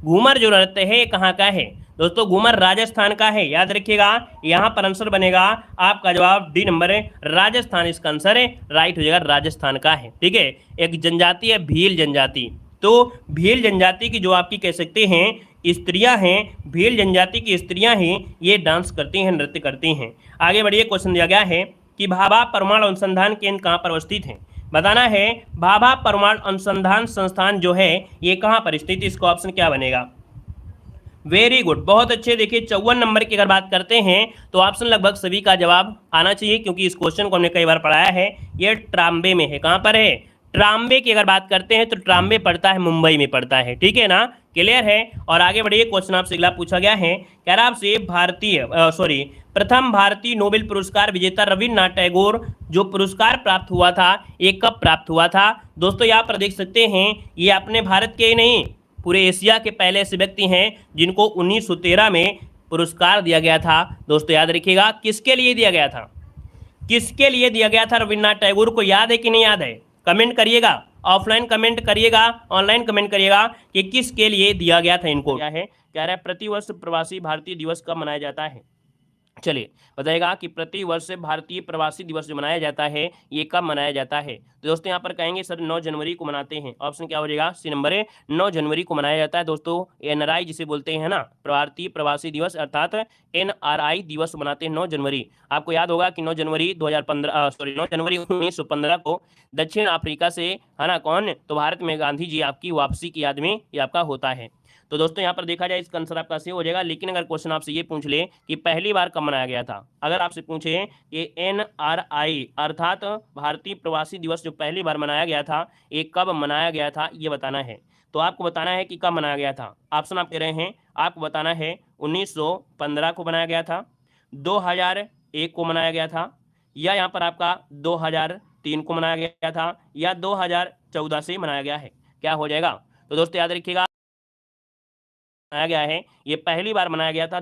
घूमर जो नृत्य है कहाँ का है? दोस्तों घूमर राजस्थान का है, याद रखिएगा। यहाँ पर आंसर बनेगा आपका जवाब डी नंबर है, राजस्थान इसका आंसर है, राइट हो जाएगा, राजस्थान का है। ठीक है, एक जनजाति है भील जनजाति। तो भील जनजाति की जो आपकी कह सकते हैं स्त्रियां हैं, भील जनजाति की स्त्रियां हैं, ये डांस करती हैं, नृत्य करती हैं। आगे बढ़िए, क्वेश्चन दिया गया है कि भाभा परमाणु अनुसंधान केंद्र कहाँ पर अवस्थित है? बताना है भाभा परमाणु अनुसंधान संस्थान जो है ये कहाँ पर स्थित, इसका ऑप्शन क्या बनेगा? वेरी गुड, बहुत अच्छे। देखिए 54 नंबर की अगर बात करते हैं तो ऑप्शन लगभग सभी का जवाब आना चाहिए, क्योंकि इस क्वेश्चन को हमने कई बार पढ़ाया है। ये ट्राम्बे में है। कहाँ पर है? ट्राम्बे की अगर बात करते हैं तो ट्राम्बे पड़ता है मुंबई में पड़ता है, ठीक है ना, क्लियर है। और आगे बढ़िए, क्वेश्चन आपसे अगला पूछा गया है, कह रहा आपसे प्रथम भारतीय नोबेल पुरस्कार विजेता रविन्द्रनाथ टैगोर जो पुरस्कार प्राप्त हुआ था ये कब प्राप्त हुआ था। दोस्तों यहाँ पर देख सकते हैं, ये अपने भारत के ही नहीं पूरे एशिया के पहले ऐसे व्यक्ति हैं जिनको 1913 में पुरस्कार दिया गया था। दोस्तों याद रखिएगा, किसके लिए दिया गया था, किसके लिए दिया गया था रविन्द्रनाथ टैगोर को, याद है कि नहीं याद है, कमेंट करिएगा, ऑफलाइन कमेंट करिएगा, ऑनलाइन कमेंट करिएगा कि किसके लिए दिया गया था इनको। क्या है, कह रहा है प्रतिवर्ष प्रवासी भारतीय दिवस कब मनाया जाता है। चलिए बताएगा कि प्रति वर्ष भारतीय प्रवासी दिवस जो मनाया जाता है ये कब मनाया जाता है। तो दोस्तों यहाँ पर कहेंगे सर 9 जनवरी को मनाते हैं, ऑप्शन क्या हो जाएगा, सी नंबर है, 9 जनवरी को मनाया जाता है। दोस्तों एनआरआई जिसे बोलते हैं ना, भारतीय प्रवासी दिवस अर्थात एनआरआई दिवस मनाते हैं 9 जनवरी। आपको याद होगा कि 9 जनवरी 1915 को दक्षिण अफ्रीका से, है ना, कौन, तो भारत में गांधी जी आपकी वापसी की याद में ये आपका होता है। तो दोस्तों यहाँ पर देखा जाए इसका आंसर आपका सही हो जाएगा। लेकिन अगर क्वेश्चन आपसे ये पूछ ले कि पहली बार कब मनाया गया था, अगर आपसे पूछे कि एनआरआई अर्थात भारतीय प्रवासी दिवस जो पहली बार मनाया गया था ये कब मनाया गया था ये बताना है। तो आपको बताना है कि कब मनाया गया था। ऑप्शन आप कह रहे हैं, आपको बताना है 1915 को बनाया गया था, 2001 को मनाया गया था, या यहाँ पर आपका 2003 को मनाया गया था, या 2014 से मनाया गया है। क्या हो जाएगा। तो दोस्तों याद रखिएगा मनाया गया है, ये पहली बार मनाया गया था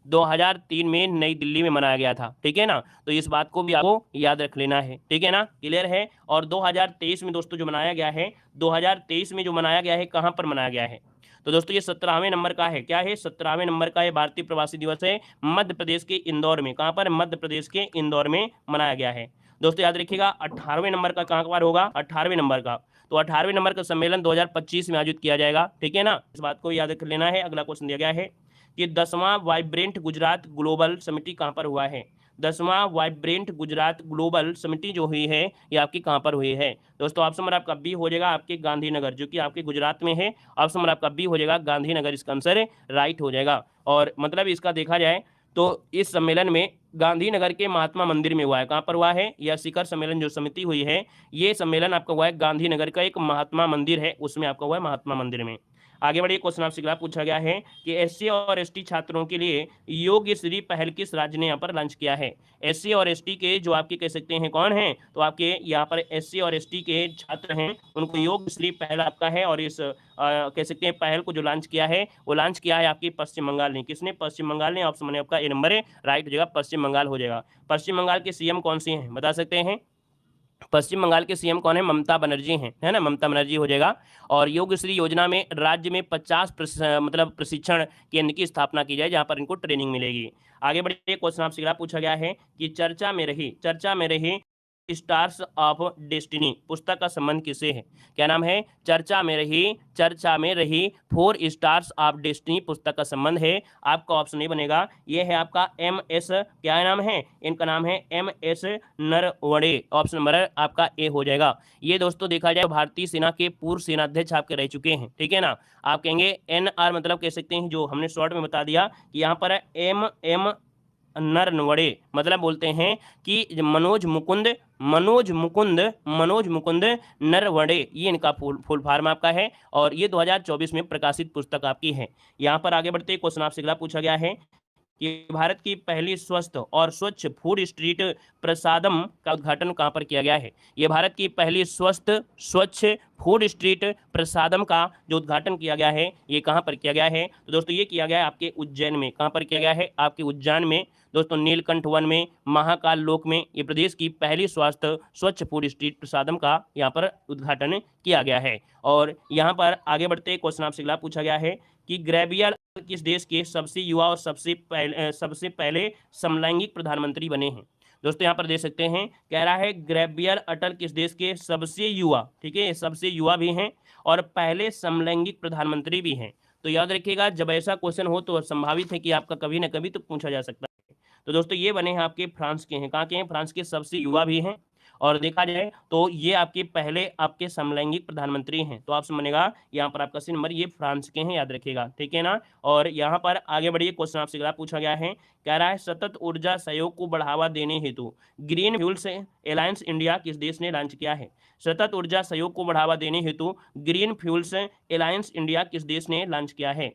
2003 में नई दिल्ली में मनाया गया था, ठीक है ना। तो इस बात को भी आपको याद रख लेना है, ठीक है ना, क्लियर है। और 2023 में दोस्तों जो मनाया गया है, 2023 में जो मनाया गया है कहाँ पर मनाया गया है, तो दोस्तों ये 17वें नंबर का है। क्या है, 17वें नंबर का है भारतीय प्रवासी दिवस है, मध्य प्रदेश के इंदौर में। कहाँ पर, मध्य प्रदेश के इंदौर में मनाया गया है। दोस्तों याद रखिएगा 18वें नंबर का कहाँ पर होगा, 18वें नंबर का, तो 18वें नंबर का सम्मेलन 2025 में आयोजित किया जाएगा, ठीक है ना, इस बात को याद रख लेना है। अगला क्वेश्चन दिया गया है कि 10वां वाइब्रेंट गुजरात ग्लोबल समिति कहाँ पर हुआ है। 10वां वाइब्रेंट गुजरात ग्लोबल समिति जो हुई है ये आपकी कहाँ पर हुई है। दोस्तों ऑप्शन नंबर आपका बी हो जाएगा आपके गांधीनगर, जो कि आपके गुजरात में है। ऑप्शन नंबर आपका बी हो जाएगा गांधीनगर, इसका आंसर राइट हो जाएगा। और मतलब इसका देखा जाए तो इस सम्मेलन में गांधीनगर के महात्मा मंदिर में हुआ है। कहाँ पर हुआ है, यह शिखर सम्मेलन जो समिति हुई है ये सम्मेलन आपका हुआ है गांधीनगर का एक महात्मा मंदिर है उसमें आपका हुआ है, महात्मा मंदिर में। आगे बढ़िए, क्वेश्चन आपसे अगला पूछा गया है कि एससी और एसटी छात्रों के लिए योग्य श्री पहल किस राज्य ने यहाँ पर लॉन्च किया है। एससी और एसटी के जो आपके कह सकते हैं कौन हैं, तो आपके यहाँ पर एससी और एसटी के छात्र हैं उनको योग्य श्री पहल आपका है। और इस कह सकते हैं पहल को जो लॉन्च किया है वो लॉन्च किया है आपकी पश्चिम बंगाल ने। किसने, पश्चिम बंगाल ने। ऑप्शन आपका ए नंबर है, राइट हो जाएगा, पश्चिम बंगाल हो जाएगा। पश्चिम बंगाल के सीएम कौन से हैं बता सकते हैं, पश्चिम बंगाल के सीएम कौन है, ममता बनर्जी हैं, है ना, ममता बनर्जी हो जाएगा। और योगश्री योजना में राज्य में 50 मतलब प्रशिक्षण केंद्र की स्थापना की जाए जहां पर इनको ट्रेनिंग मिलेगी। आगे बढ़िए, क्वेश्चन आपसे अगला पूछा गया है कि चर्चा में रही स्टार्स ऑफ डेस्टिनी पुस्तक का संबंध किसे है। क्या नाम है, चर्चा में रही 4 स्टार्स ऑफ डेस्टिनी पुस्तक का संबंध है। आपका ऑप्शन नहीं बनेगा, ये है आपका MS, क्या नाम है, इनका नाम है MS नरवणे। ऑप्शन नंबर आपका ए हो जाएगा। ये दोस्तों देखा जाए भारतीय सेना के पूर्व सेनाध्यक्ष आपके रह चुके हैं, ठीक है ना। आप कहेंगे NR मतलब कह सकते हैं, जो हमने शॉर्ट में बता दिया कि यहाँ पर MM नरवणे मतलब बोलते हैं कि मनोज मुकुंद नरवणे, ये इनका फुल फॉर्म आपका है। और ये 2024 में प्रकाशित पुस्तक आपकी है। यहाँ पर आगे बढ़ते क्वेश्चन आपसे अगला पूछा गया है कि भारत की पहली स्वस्थ और स्वच्छ फूड स्ट्रीट प्रसादम का उद्घाटन कहाँ पर किया गया है। ये भारत की पहली स्वच्छ फूड स्ट्रीट प्रसादम का जो उद्घाटन किया गया है ये कहाँ पर किया गया है। तो दोस्तों ये किया गया है आपके उज्जैन में। कहाँ पर किया गया है, आपके उज्जैन में दोस्तों, नीलकंठ वन में, महाकाल लोक में। ये प्रदेश की पहली स्वच्छ फूड स्ट्रीट प्रसादम का यहाँ पर उद्घाटन किया गया है। और यहाँ पर आगे बढ़ते क्वेश्चन आपसे अगला पूछा गया है कि ग्रेबियल किस देश के सबसे युवा और सबसे पहले समलैंगिक प्रधानमंत्री बने हैं। दोस्तों यहाँ पर देख सकते हैं, कह रहा है ग्रेबियल अटल किस देश के सबसे युवा, ठीक है, सबसे युवा भी हैं और पहले समलैंगिक प्रधानमंत्री भी हैं। तो याद रखिएगा जब ऐसा क्वेश्चन हो तो संभावित है कि आपका कभी ना कभी तो पूछा जा सकता है। तो दोस्तों ये बने हैं आपके फ्रांस के हैं। कहाँ के हैं, फ्रांस के सबसे युवा भी हैं और देखा जाए तो ये आपके पहले आपके समलैंगिक प्रधानमंत्री हैं। तो आपसे बनेगा यहाँ पर आपका सी नंबर, ये फ्रांस के हैं, याद रखिएगा, ठीक है ना। और यहाँ पर आगे बढ़िए, क्वेश्चन आपसे अगला पूछा गया है, कह रहा है सतत ऊर्जा सहयोग को बढ़ावा देने हेतु ग्रीन फ्यूल्स एलायंस इंडिया किस देश ने लॉन्च किया है। सतत ऊर्जा सहयोग को बढ़ावा देने हेतु ग्रीन फ्यूल्स एलायंस इंडिया किस देश ने लॉन्च किया है।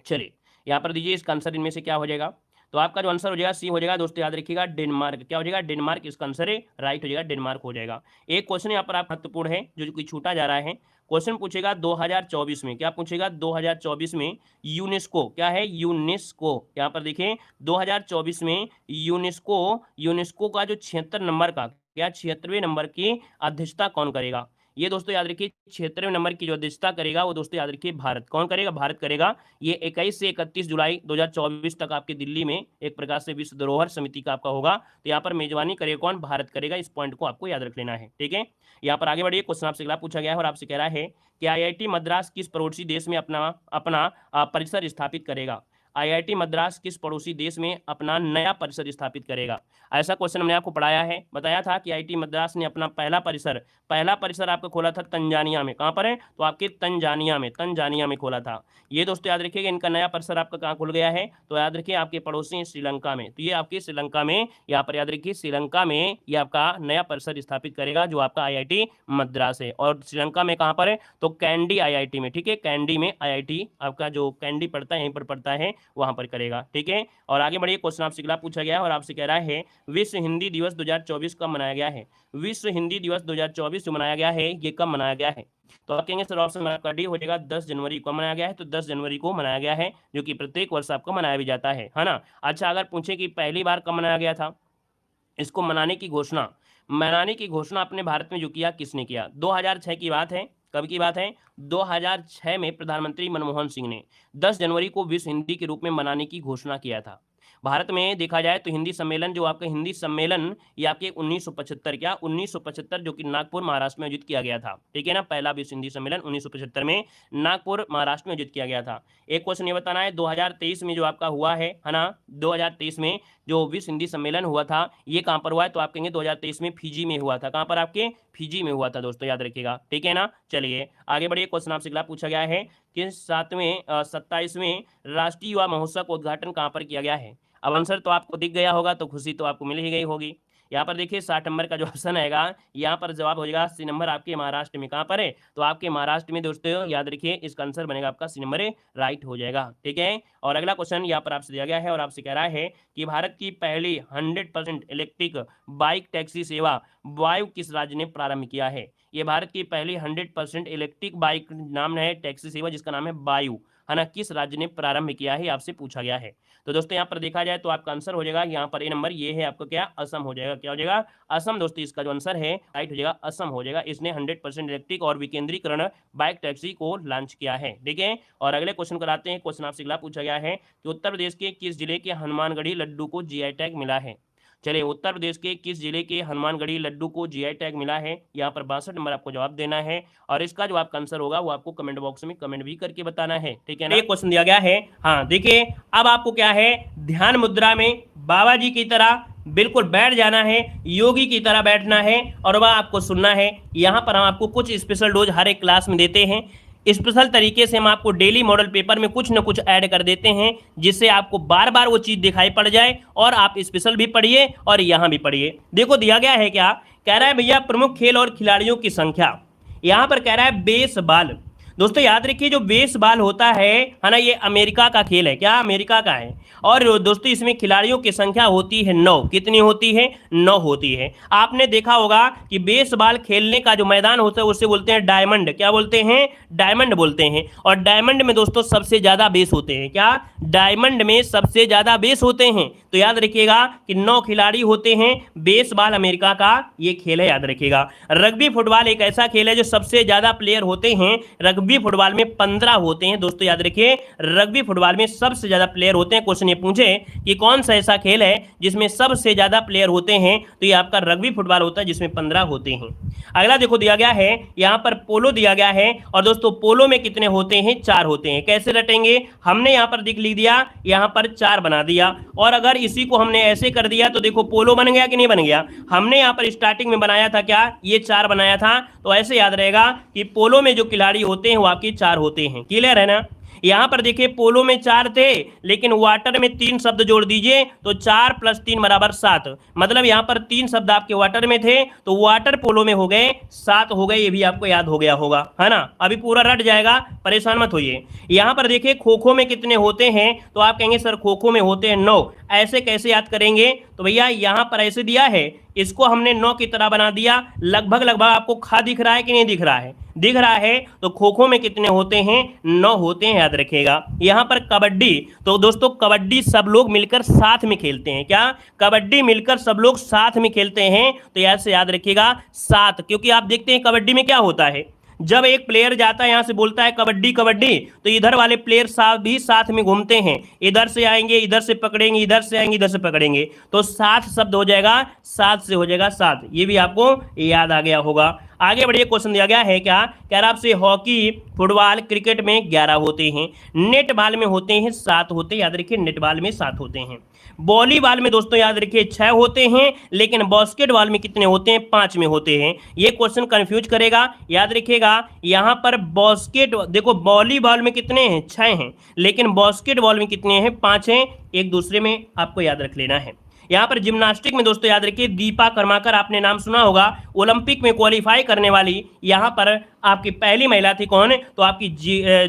चलिए यहाँ पर दीजिए, इसका आंसर इनमें से क्या हो जाएगा। तो आपका जो आंसर हो जाएगा सी हो जाएगा दोस्तों, याद रखिएगा डेनमार्क। क्या हो जाएगा, डेनमार्क इसका आंसर है, राइट हो जाएगा, डेनमार्क हो जाएगा। एक क्वेश्चन यहाँ पर आप महत्वपूर्ण है जो कि छूटा जा रहा है। क्वेश्चन पूछेगा 2024 में, क्या पूछेगा 2024 में यूनेस्को, क्या है यूनेस्को, यहाँ पर देखें 2024 में यूनेस्को का जो 76 नंबर का, क्या 76वें नंबर की अध्यक्षता कौन करेगा। ये दोस्तों याद रखिए 76वें नंबर की जो अध्यक्षता करेगा वो दोस्तों याद रखिए भारत। कौन करेगा, भारत करेगा। ये 21 से 31 जुलाई 2024 तक आपके दिल्ली में एक प्रकार से विश्व धरोहर समिति का आपका होगा। तो यहाँ पर मेजबानी करेगा कौन, भारत करेगा। इस पॉइंट को आपको याद रख लेना है, ठीक है। यहाँ पर आगे बढ़िए, क्वेश्चन आपसे अगला पूछा गया है और आपसे कह रहा है कि IIT मद्रास किस पड़ोसी देश में अपना परिसर स्थापित करेगा। IIT मद्रास किस पड़ोसी देश में अपना नया परिसर स्थापित करेगा। ऐसा क्वेश्चन हमने आपको पढ़ाया है, बताया था कि IIT मद्रास ने अपना पहला परिसर आपका खोला था तंजानिया में। कहाँ पर है, तो आपके तंजानिया में खोला था। ये दोस्तों याद रखिएगा, इनका नया परिसर आपका कहाँ खुल गया है, तो याद रखिए आपके पड़ोसी श्रीलंका में। तो ये आपके श्रीलंका में, यहाँ पर याद रखिए श्रीलंका में ये आपका नया परिसर स्थापित करेगा जो आपका IIT मद्रास है। और श्रीलंका में कहाँ पर है, तो कैंडी IIT में, ठीक है, कैंडी में IIT आपका जो कैंडी पड़ता है, यहीं पर पड़ता है, वहां पर करेगा, ठीक है। और आगे बढ़िए, क्वेश्चन आपसे अगला पूछा गया है और आपसे कह रहा है विश्व हिंदी दिवस 2024 कब मनाया गया है। विश्व हिंदी दिवस 2024 जो मनाया गया है ये कब मनाया गया है। तो आप कहेंगे सर ऑप्शन आपका डी हो जाएगा, 10 जनवरी को मनाया गया है। तो 10 जनवरी को मनाया गया है, जो कि प्रत्येक वर्ष आपको मनाया भी जाता है ना। अच्छा, अगर पूछे कि पहली बार कब मनाया गया था, इसको मनाने की घोषणा अपने भारत में जो किया, किसने किया। 2006 की बात है। कब की बात है, 2006 में प्रधानमंत्री मनमोहन सिंह ने 10 जनवरी को विश्व हिंदी के रूप में मनाने की घोषणा किया था। भारत में देखा जाए तो हिंदी सम्मेलन, जो आपका हिंदी सम्मेलन ये आपके 1975 जो कि नागपुर महाराष्ट्र में आयोजित किया गया था, ठीक है ना। पहला विश्व हिंदी सम्मेलन 1975 में नागपुर महाराष्ट्र में आयोजित किया गया था। एक क्वेश्चन ये बताना है 2023 में जो आपका हुआ है ना, 2023 में जो विश्व हिंदी सम्मेलन हुआ था ये कहाँ पर हुआ है, तो आप कहेंगे 2023 में फिजी में हुआ था। कहाँ पर, आपके फिजी में हुआ था दोस्तों, याद रखिएगा, ठीक है ना। चलिए आगे बढ़िए, क्वेश्चन आपसे अगला पूछा गया है कि 27वें राष्ट्रीय युवा महोत्सव का उद्घाटन कहाँ पर किया गया है। अब आंसर तो आपको दिख गया होगा, तो खुशी तो आपको मिल ही गई होगी। यहाँ पर देखिए 60 नंबर का जो ऑप्शन आएगा, यहाँ पर जवाब हो जाएगा सी नंबर, आपके महाराष्ट्र में। कहाँ पर है, तो आपके महाराष्ट्र में दोस्तों, याद रखिए इसका आंसर बनेगा आपका सी नंबर, राइट हो जाएगा, ठीक है। और अगला क्वेश्चन यहाँ पर आपसे दिया गया है और आपसे कह रहा है कि भारत की पहली 100% इलेक्ट्रिक बाइक टैक्सी सेवा वायु किस राज्य ने प्रारंभ किया है। ये भारत की पहली 100% इलेक्ट्रिक बाइक नाम है टैक्सी सेवा, जिसका नाम है वायु, है ना, किस राज्य ने प्रारंभ किया है, आपसे पूछा गया है। तो दोस्तों यहाँ पर देखा जाए तो आपका आंसर हो जाएगा यहाँ पर ए नंबर, ये है आपका क्या, असम हो जाएगा। क्या हो जाएगा, असम दोस्तों, इसका जो आंसर है राइट हो जाएगा, असम हो जाएगा। इसने 100% इलेक्ट्रिक और विकेंद्रीकरण बाइक टैक्सी को लॉन्च किया है, ठीक है। और अगले क्वेश्चन कराते हैं। क्वेश्चन आपसे अगला पूछा गया है कि उत्तर प्रदेश के किस जिले के हनुमानगढ़ी लड्डू को GI टैग मिला है। चलिए, उत्तर प्रदेश के किस जिले के हनुमानगढ़ी लड्डू को GI टैग मिला है, यहाँ पर 62 नंबर आपको जवाब देना है। और इसका जो आपका आंसर होगा वो आपको कमेंट बॉक्स में कमेंट भी करके बताना है, ठीक है ना। एक क्वेश्चन दिया गया है, हाँ देखिए, अब आपको क्या है, ध्यान मुद्रा में बाबा जी की तरह बिल्कुल बैठ जाना है, योगी की तरह बैठना है और वह आपको सुनना है। यहाँ पर हम आपको कुछ स्पेशल डोज हर एक क्लास में देते हैं। स्पेशल तरीके से हम आपको डेली मॉडल पेपर में कुछ न कुछ ऐड कर देते हैं, जिससे आपको बार बार वो चीज़ दिखाई पड़ जाए और आप स्पेशल भी पढ़िए और यहाँ भी पढ़िए। देखो दिया गया है, क्या कह रहा है भैया, प्रमुख खेल और खिलाड़ियों की संख्या। यहाँ पर कह रहा है बेसबॉल। दोस्तों याद रखिए, जो बेसबॉल होता है ना, ये अमेरिका का खेल है। क्या, अमेरिका का है। और दोस्तों इसमें खिलाड़ियों की संख्या होती है 9। कितनी होती है, 9 होती है। आपने देखा होगा कि बेसबॉल खेलने का जो मैदान होता है उसे बोलते हैं डायमंड। क्या बोलते हैं, डायमंड बोलते हैं। और डायमंड में दोस्तों सबसे ज्यादा बेस होते हैं। क्या, डायमंड में सबसे ज्यादा बेस होते हैं। तो याद रखिएगा कि 9 खिलाड़ी होते हैं। बेसबॉल अमेरिका का ये खेल है, याद रखिएगा। रग्बी फुटबॉल एक ऐसा खेल है जो सबसे ज्यादा प्लेयर होते हैं। रग्बी रग्बी फुटबॉल में 15 होते हैं। दोस्तों याद रखिए, रग्बी फुटबॉल में सबसे ज्यादा प्लेयर होते हैं। क्वेश्चन ये पूछे कि कौन सा ऐसा खेल है जिसमें सबसे ज्यादा प्लेयर होते हैं, तो ये आपका रग्बी फुटबॉल होता है जिसमें 15 होते हैं। अगला देखो दिया गया है, यहाँ पर पोलो दिया गया है, और दोस्तों पोलो में कितने होते हैं? 4 होते हैं। कैसे रटेंगे? हमने यहाँ पर लिख दिया, यहाँ पर 4 बना दिया, और अगर इसी को हमने ऐसे कर दिया तो देखो पोलो बन गया कि नहीं बन गया? हमने यहाँ पर स्टार्टिंग में बनाया था क्या? ये 4 बनाया था, तो ऐसे याद रहेगा कि पोलो में जो खिलाड़ी होते हैं वो आपके 4 होते हैं। क्लियर है ना? यहां पर देखिए पोलो में 4 थे, लेकिन वाटर में 3 शब्द जोड़ दीजिए तो 4 + 3 = 7। मतलब यहां पर 3 शब्द आपके वाटर में थे, तो वाटर पोलो में हो गए 7 हो गए। ये भी आपको याद हो गया होगा, है ना? अभी पूरा रट जाएगा, परेशान मत होइए। यहां पर देखिए खो खो में कितने होते हैं, तो आप कहेंगे सर खो खो में होते हैं 9। ऐसे कैसे याद करेंगे? तो भैया यहां पर ऐसे दिया है, इसको हमने 9 की तरह बना दिया। लगभग लगभग आपको खा दिख रहा है कि नहीं दिख रहा है? दिख रहा है। तो खो खो में कितने होते हैं? 9 होते हैं, याद रखिएगा। यहां पर कबड्डी, तो दोस्तों कबड्डी सब लोग मिलकर साथ में खेलते हैं। क्या? कबड्डी मिलकर सब लोग साथ में खेलते हैं, तो ऐसे याद रखिएगा 7। क्योंकि आप देखते हैं कबड्डी में क्या होता है, जब एक प्लेयर जाता है यहां से बोलता है कबड्डी कबड्डी, तो इधर वाले प्लेयर भी साथ में घूमते हैं। इधर से आएंगे, इधर से पकड़ेंगे, इधर से आएंगे, इधर से पकड़ेंगे, तो 7 शब्द हो जाएगा, 7 से हो जाएगा 7। ये भी आपको याद आ गया होगा। आगे बढ़िए, क्वेश्चन दिया गया है क्या? कह रहा आपसे हॉकी, फुटबॉल, क्रिकेट में 11 होते हैं, नेटबॉल में होते हैं 7 होते हैं। याद रखिए नेटबॉल में 7 होते हैं। वॉलीबॉल में दोस्तों याद रखिए 6 होते हैं, लेकिन बास्केटबॉल में कितने होते हैं? 5 में होते हैं। ये क्वेश्चन कंफ्यूज करेगा, याद रखिएगा। यहां पर बास्केट देखो, वॉलीबॉल में कितने हैं? 6 हैं, लेकिन बास्केटबॉल में कितने हैं? 5 हैं। एक दूसरे में आपको याद रख लेना है। यहाँ पर जिम्नास्टिक में दोस्तों याद रखिए दीपा कर्माकर, आपने नाम सुना होगा, ओलंपिक में क्वालिफाई करने वाली यहाँ पर आपकी पहली महिला थी। कौन? तो आपकी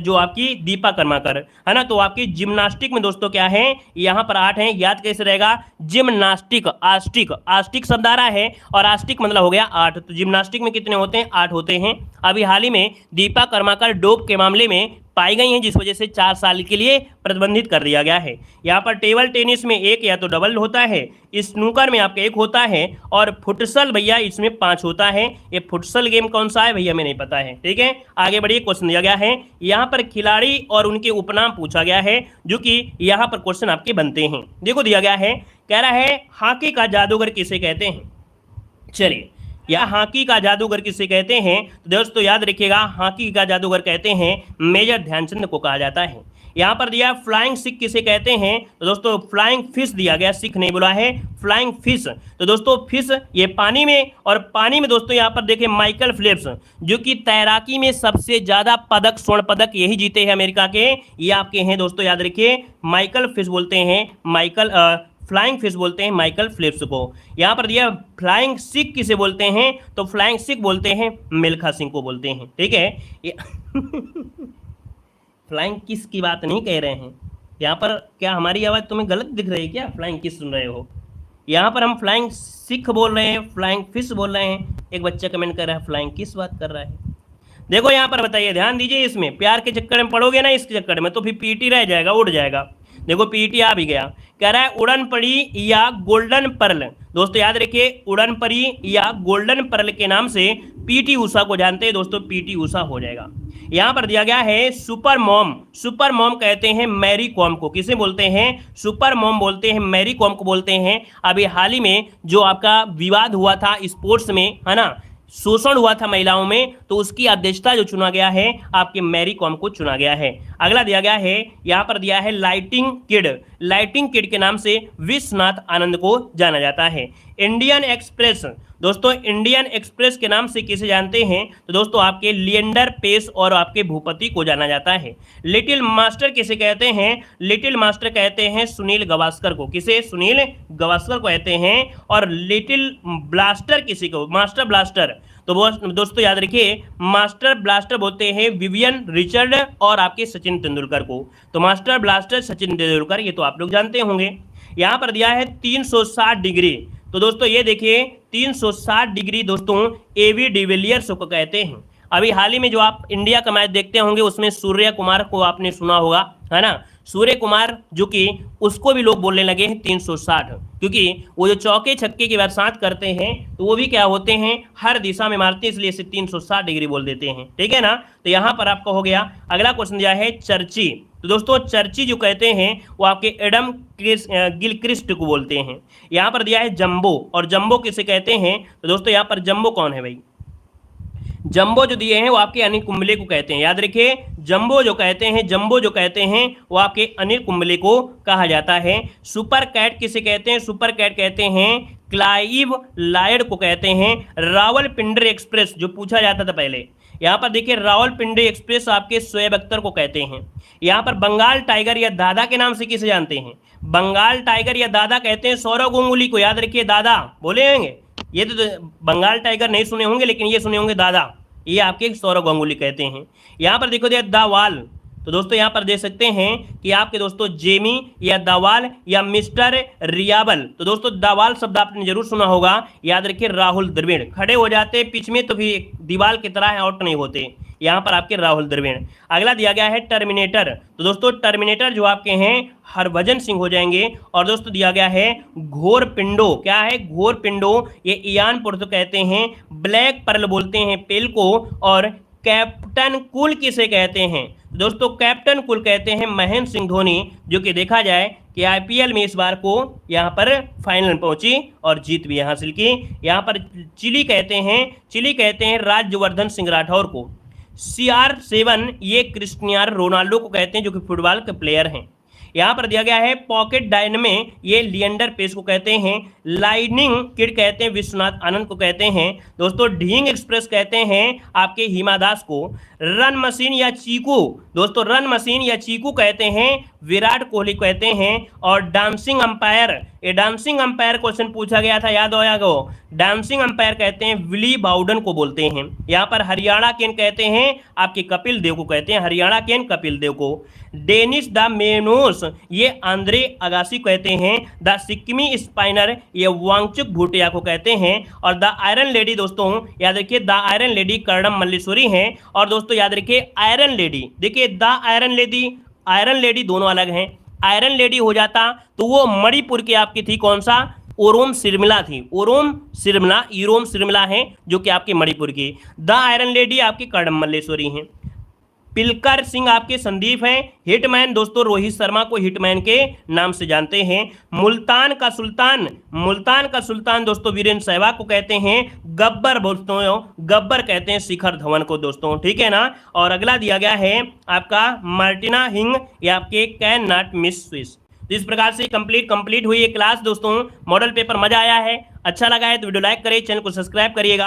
जो आपकी दीपा कर्माकर, है ना? तो आपकी जिम्नास्टिक में दोस्तों क्या है? यहाँ पर 8 हैं। याद कैसे रहेगा? जिम्नास्टिक, आस्टिक, आस्टिक शब्द आ रहा है, और आस्टिक मतलब हो गया 8। तो जिम्नास्टिक में कितने होते हैं? 8 होते हैं। अभी हाल ही में दीपा कर्माकर डोप के मामले में पाई गई हैं, जिस वजह से 4 साल के लिए प्रतिबंधित कर दिया गया है। यहाँ पर टेबल टेनिस में 1 या तो डबल होता है, स्नूकर में आपका 1 होता है, और फुटसल भैया इसमें 5 होता है। ये फुटसल गेम कौन सा है भैया हमें नहीं पता है। ठीक है, आगे बढ़िए। क्वेश्चन दिया गया है, यहाँ पर खिलाड़ी और उनके उपनाम पूछा गया है, जो कि यहाँ पर क्वेश्चन आपके बनते हैं। देखो दिया गया है, कह रहा है हॉकी का जादूगर किसे कहते हैं? चलिए, या हॉकी का जादूगर किसे कहते हैं? तो दोस्तों याद रखिएगा, हॉकी का जादूगर कहते हैं मेजर ध्यानचंद को कहा जाता है। यहाँ पर दिया फ्लाइंग सिख किसे कहते हैं? तो दोस्तों फ्लाइंग फिश दिया गया, सिख नहीं बोला है, फ्लाइंग फिश। तो दोस्तों फिश ये पानी में, और पानी में दोस्तों यहाँ पर देखिए माइकल फेल्प्स, जो कि तैराकी में सबसे ज्यादा पदक, स्वर्ण पदक यही जीते हैं अमेरिका के, ये आपके हैं दोस्तों। याद रखिए माइकल फिश बोलते हैं, फ्लाइंग फिश बोलते हैं माइकल फेल्प्स को। यहाँ पर दिया फ्लाइंग सिख किसे बोलते हैं? तो फ्लाइंग सिख बोलते हैं मिल्खा सिंह को बोलते हैं। ठीक है फ्लाइंग किस की बात नहीं कह रहे हैं यहाँ पर। क्या हमारी आवाज़ तुम्हें गलत दिख रही है क्या? फ्लाइंग किस सुन रहे हो? यहाँ पर हम फ्लाइंग सिख बोल रहे हैं, फ्लाइंग फिश बोल रहे हैं। एक बच्चा कमेंट कर रहा है फ्लाइंग किस बात कर रहा है। देखो यहाँ पर बताइए, ध्यान दीजिए, इसमें प्यार के चक्कर में पड़ोगे ना, इसके चक्कर में, तो फिर पीटी रह जाएगा, उड़ जाएगा। देखो पीटी आ भी गया। कह रहा है उड़न पड़ी या गोल्डन पर्ल। दोस्तों याद रखिए, उड़न पड़ी या गोल्डन पर्ल के नाम से पीटी उषा को जानते हैं दोस्तों, पीटी उषा हो जाएगा। यहाँ पर दिया गया है सुपर मॉम, सुपर मॉम कहते हैं मैरी कॉम को। किसे बोलते हैं? सुपर मॉम बोलते हैं, मैरी कॉम को बोलते हैं। अभी हाल ही में जो आपका विवाद हुआ था स्पोर्ट्स में, है ना, शोषण हुआ था महिलाओं में, तो उसकी अध्यक्षता जो चुना गया है आपके मैरी कॉम को चुना गया है। अगला दिया गया है, यहाँ पर दिया है लाइटिंग किड। लाइटिंग किड के नाम से विश्वनाथ आनंद को जाना जाता है। इंडियन एक्सप्रेस, दोस्तों इंडियन एक्सप्रेस के नाम से किसे जानते हैं? तो दोस्तों आपके लिएंडर पेस और आपके भूपति को जाना जाता है। लिटिल मास्टर किसे कहते हैं? लिटिल मास्टर कहते हैं सुनील गावस्कर को। किसे? सुनील गावस्कर को कहते हैं। और लिटिल ब्लास्टर किसी को? मास्टर ब्लास्टर, तो दोस्तों याद रखिए मास्टर ब्लास्टर बोलते हैं विवियन रिचर्ड और आपके सचिन तेंदुलकर को। तो मास्टर ब्लास्टर सचिन तेंदुलकर, ये तो आप लोग जानते होंगे। यहाँ पर दिया है 360 डिग्री। तो दोस्तों ये देखिए 360 डिग्री दोस्तों एवी डिविलियर्स को कहते हैं। अभी हाल ही में जो आप इंडिया का मैच देखते होंगे उसमें सूर्य कुमार को आपने सुना होगा, है ना। सूर्य कुमार जो कि उसको भी लोग बोलने लगे हैं 360, क्योंकि वो जो चौके छक्के की बरसात करते हैं तो वो भी क्या होते हैं, हर दिशा में मारते हैं, इसलिए इसे 360 डिग्री बोल देते हैं। ठीक है ना। तो यहाँ पर आपका हो गया। अगला क्वेश्चन दिया है चर्ची। तो दोस्तों चर्ची जो कहते हैं वो आपके एडम गिलक्रिस्ट को बोलते हैं। यहाँ पर दिया है जंबो, और जंबो किसे कहते हैं, तो दोस्तों यहाँ पर जंबो कौन है भाई, जंबो जो दिए हैं वो आपके अनिल कुंबले को कहते हैं। याद रखिए जंबो जो कहते हैं, जंबो जो कहते हैं वो आपके अनिल कुंबले को कहा जाता है। सुपर कैट किसे कहते हैं, सुपर कैट कहते हैं क्लाइव लायड को कहते हैं। रावलपिंडी एक्सप्रेस जो पूछा जाता था पहले, यहाँ पर देखिए रावलपिंडी एक्सप्रेस आपके शोएब अख्तर को कहते हैं। यहाँ पर बंगाल टाइगर या दादा के नाम से किसे जानते हैं, बंगाल टाइगर या दादा कहते हैं सौरव गांगुली को। याद रखिए दादा बोले होंगे, ये तो बंगाल टाइगर नहीं सुने होंगे लेकिन ये सुने होंगे दादा, ये आपके सौरव गांगुली कहते हैं। यहाँ पर देखो द वाल, तो दोस्तों यहाँ पर दे सकते हैं कि आपके दोस्तों जेमी या दवाल या मिस्टर रियाबल। तो दोस्तों दवाल शब्द आपने जरूर सुना होगा। याद रखिए राहुल द्रविड़ खड़े हो जाते पिच में तो भी दीवार की तरह आउट नहीं होते, यहाँ पर आपके राहुल द्रविड़। अगला दिया गया है टर्मिनेटर। तो दोस्तों टर्मिनेटर जो आपके हैं हरभजन सिंह हो जाएंगे। और दोस्तों दिया गया है घोर पिंडो, क्या है घोर पिंडो, ये इयान पुर्तो कहते हैं। ब्लैक पर्ल बोलते हैं पेल को। और कैप्टन कूल किसे कहते हैं, दोस्तों कैप्टन कूल कहते हैं महेंद्र सिंह धोनी, जो कि देखा जाए कि आईपीएल में इस बार को यहाँ पर फाइनल में पहुंची और जीत भी हासिल की। यहाँ पर चिली कहते हैं राज्यवर्धन सिंह राठौर को। CR7 ये क्रिस्टियानो रोनाल्डो को कहते हैं जो कि फुटबॉल के प्लेयर हैं। यहाँ पर दिया गया है पॉकेट डायनमे, ये लिएंडर पेस को कहते हैं। लाइनिंग किड कहते हैं विश्वनाथ आनंद को कहते हैं। दोस्तों ढींग एक्सप्रेस कहते हैं आपके हिमा दास को। रन मशीन या चीकू, दोस्तों रन मशीन या चीकू कहते हैं विराट कोहली कहते हैं। और डांसिंग अंपायर, ये डांसिंग अंपायर क्वेश्चन पूछा गया था, याद होया गो, डांसिंग अंपायर कहते हैं विली बाउडन को बोलते हैं। यहाँ पर हरियाणा केन कहते हैं आपके कपिल देव को कहते हैं, हरियाणा केन कपिल देव को। डेनिस द मेनोस ये आंद्रे अगासी कहते हैं। द सिक्किमी स्पाइनर ये वांगचुक भूटिया को कहते हैं। और द आयरन लेडी दोस्तों याद रखिए the iron lady Karnam Malleswari हैं। और दोस्तों याद रखिए आयरन लेडी, देखिए द आयरन लेडी दोनों अलग हैं। आयरन लेडी हो जाता तो वो मणिपुर की आपकी थी, कौन सा, ओरोम सिरमिला थी, ओरोम सिरमिला है जो कि आपके मणिपुर की। द आयरन लेडी आपकी कर्णम मल्लेश्वरी हैं। पिलकर सिंह आपके संदीप हैं। हिटमैन दोस्तों रोहित शर्मा को हिटमैन के नाम से जानते हैं। मुल्तान का सुल्तान दोस्तों वीरेंद्र सहवाग को कहते हैं। गब्बर दोस्तों गब्बर कहते हैं शिखर धवन को दोस्तों, ठीक है ना। और अगला दिया गया है आपका मार्टिना हिंग या आपके कैन नॉट मिस स्विस। तो इस प्रकार से कंप्लीट हुई ये क्लास दोस्तों। मॉडल पेपर मजा आया है, अच्छा लगा है तो वीडियो लाइक करें, चैनल को सब्सक्राइब करिएगा।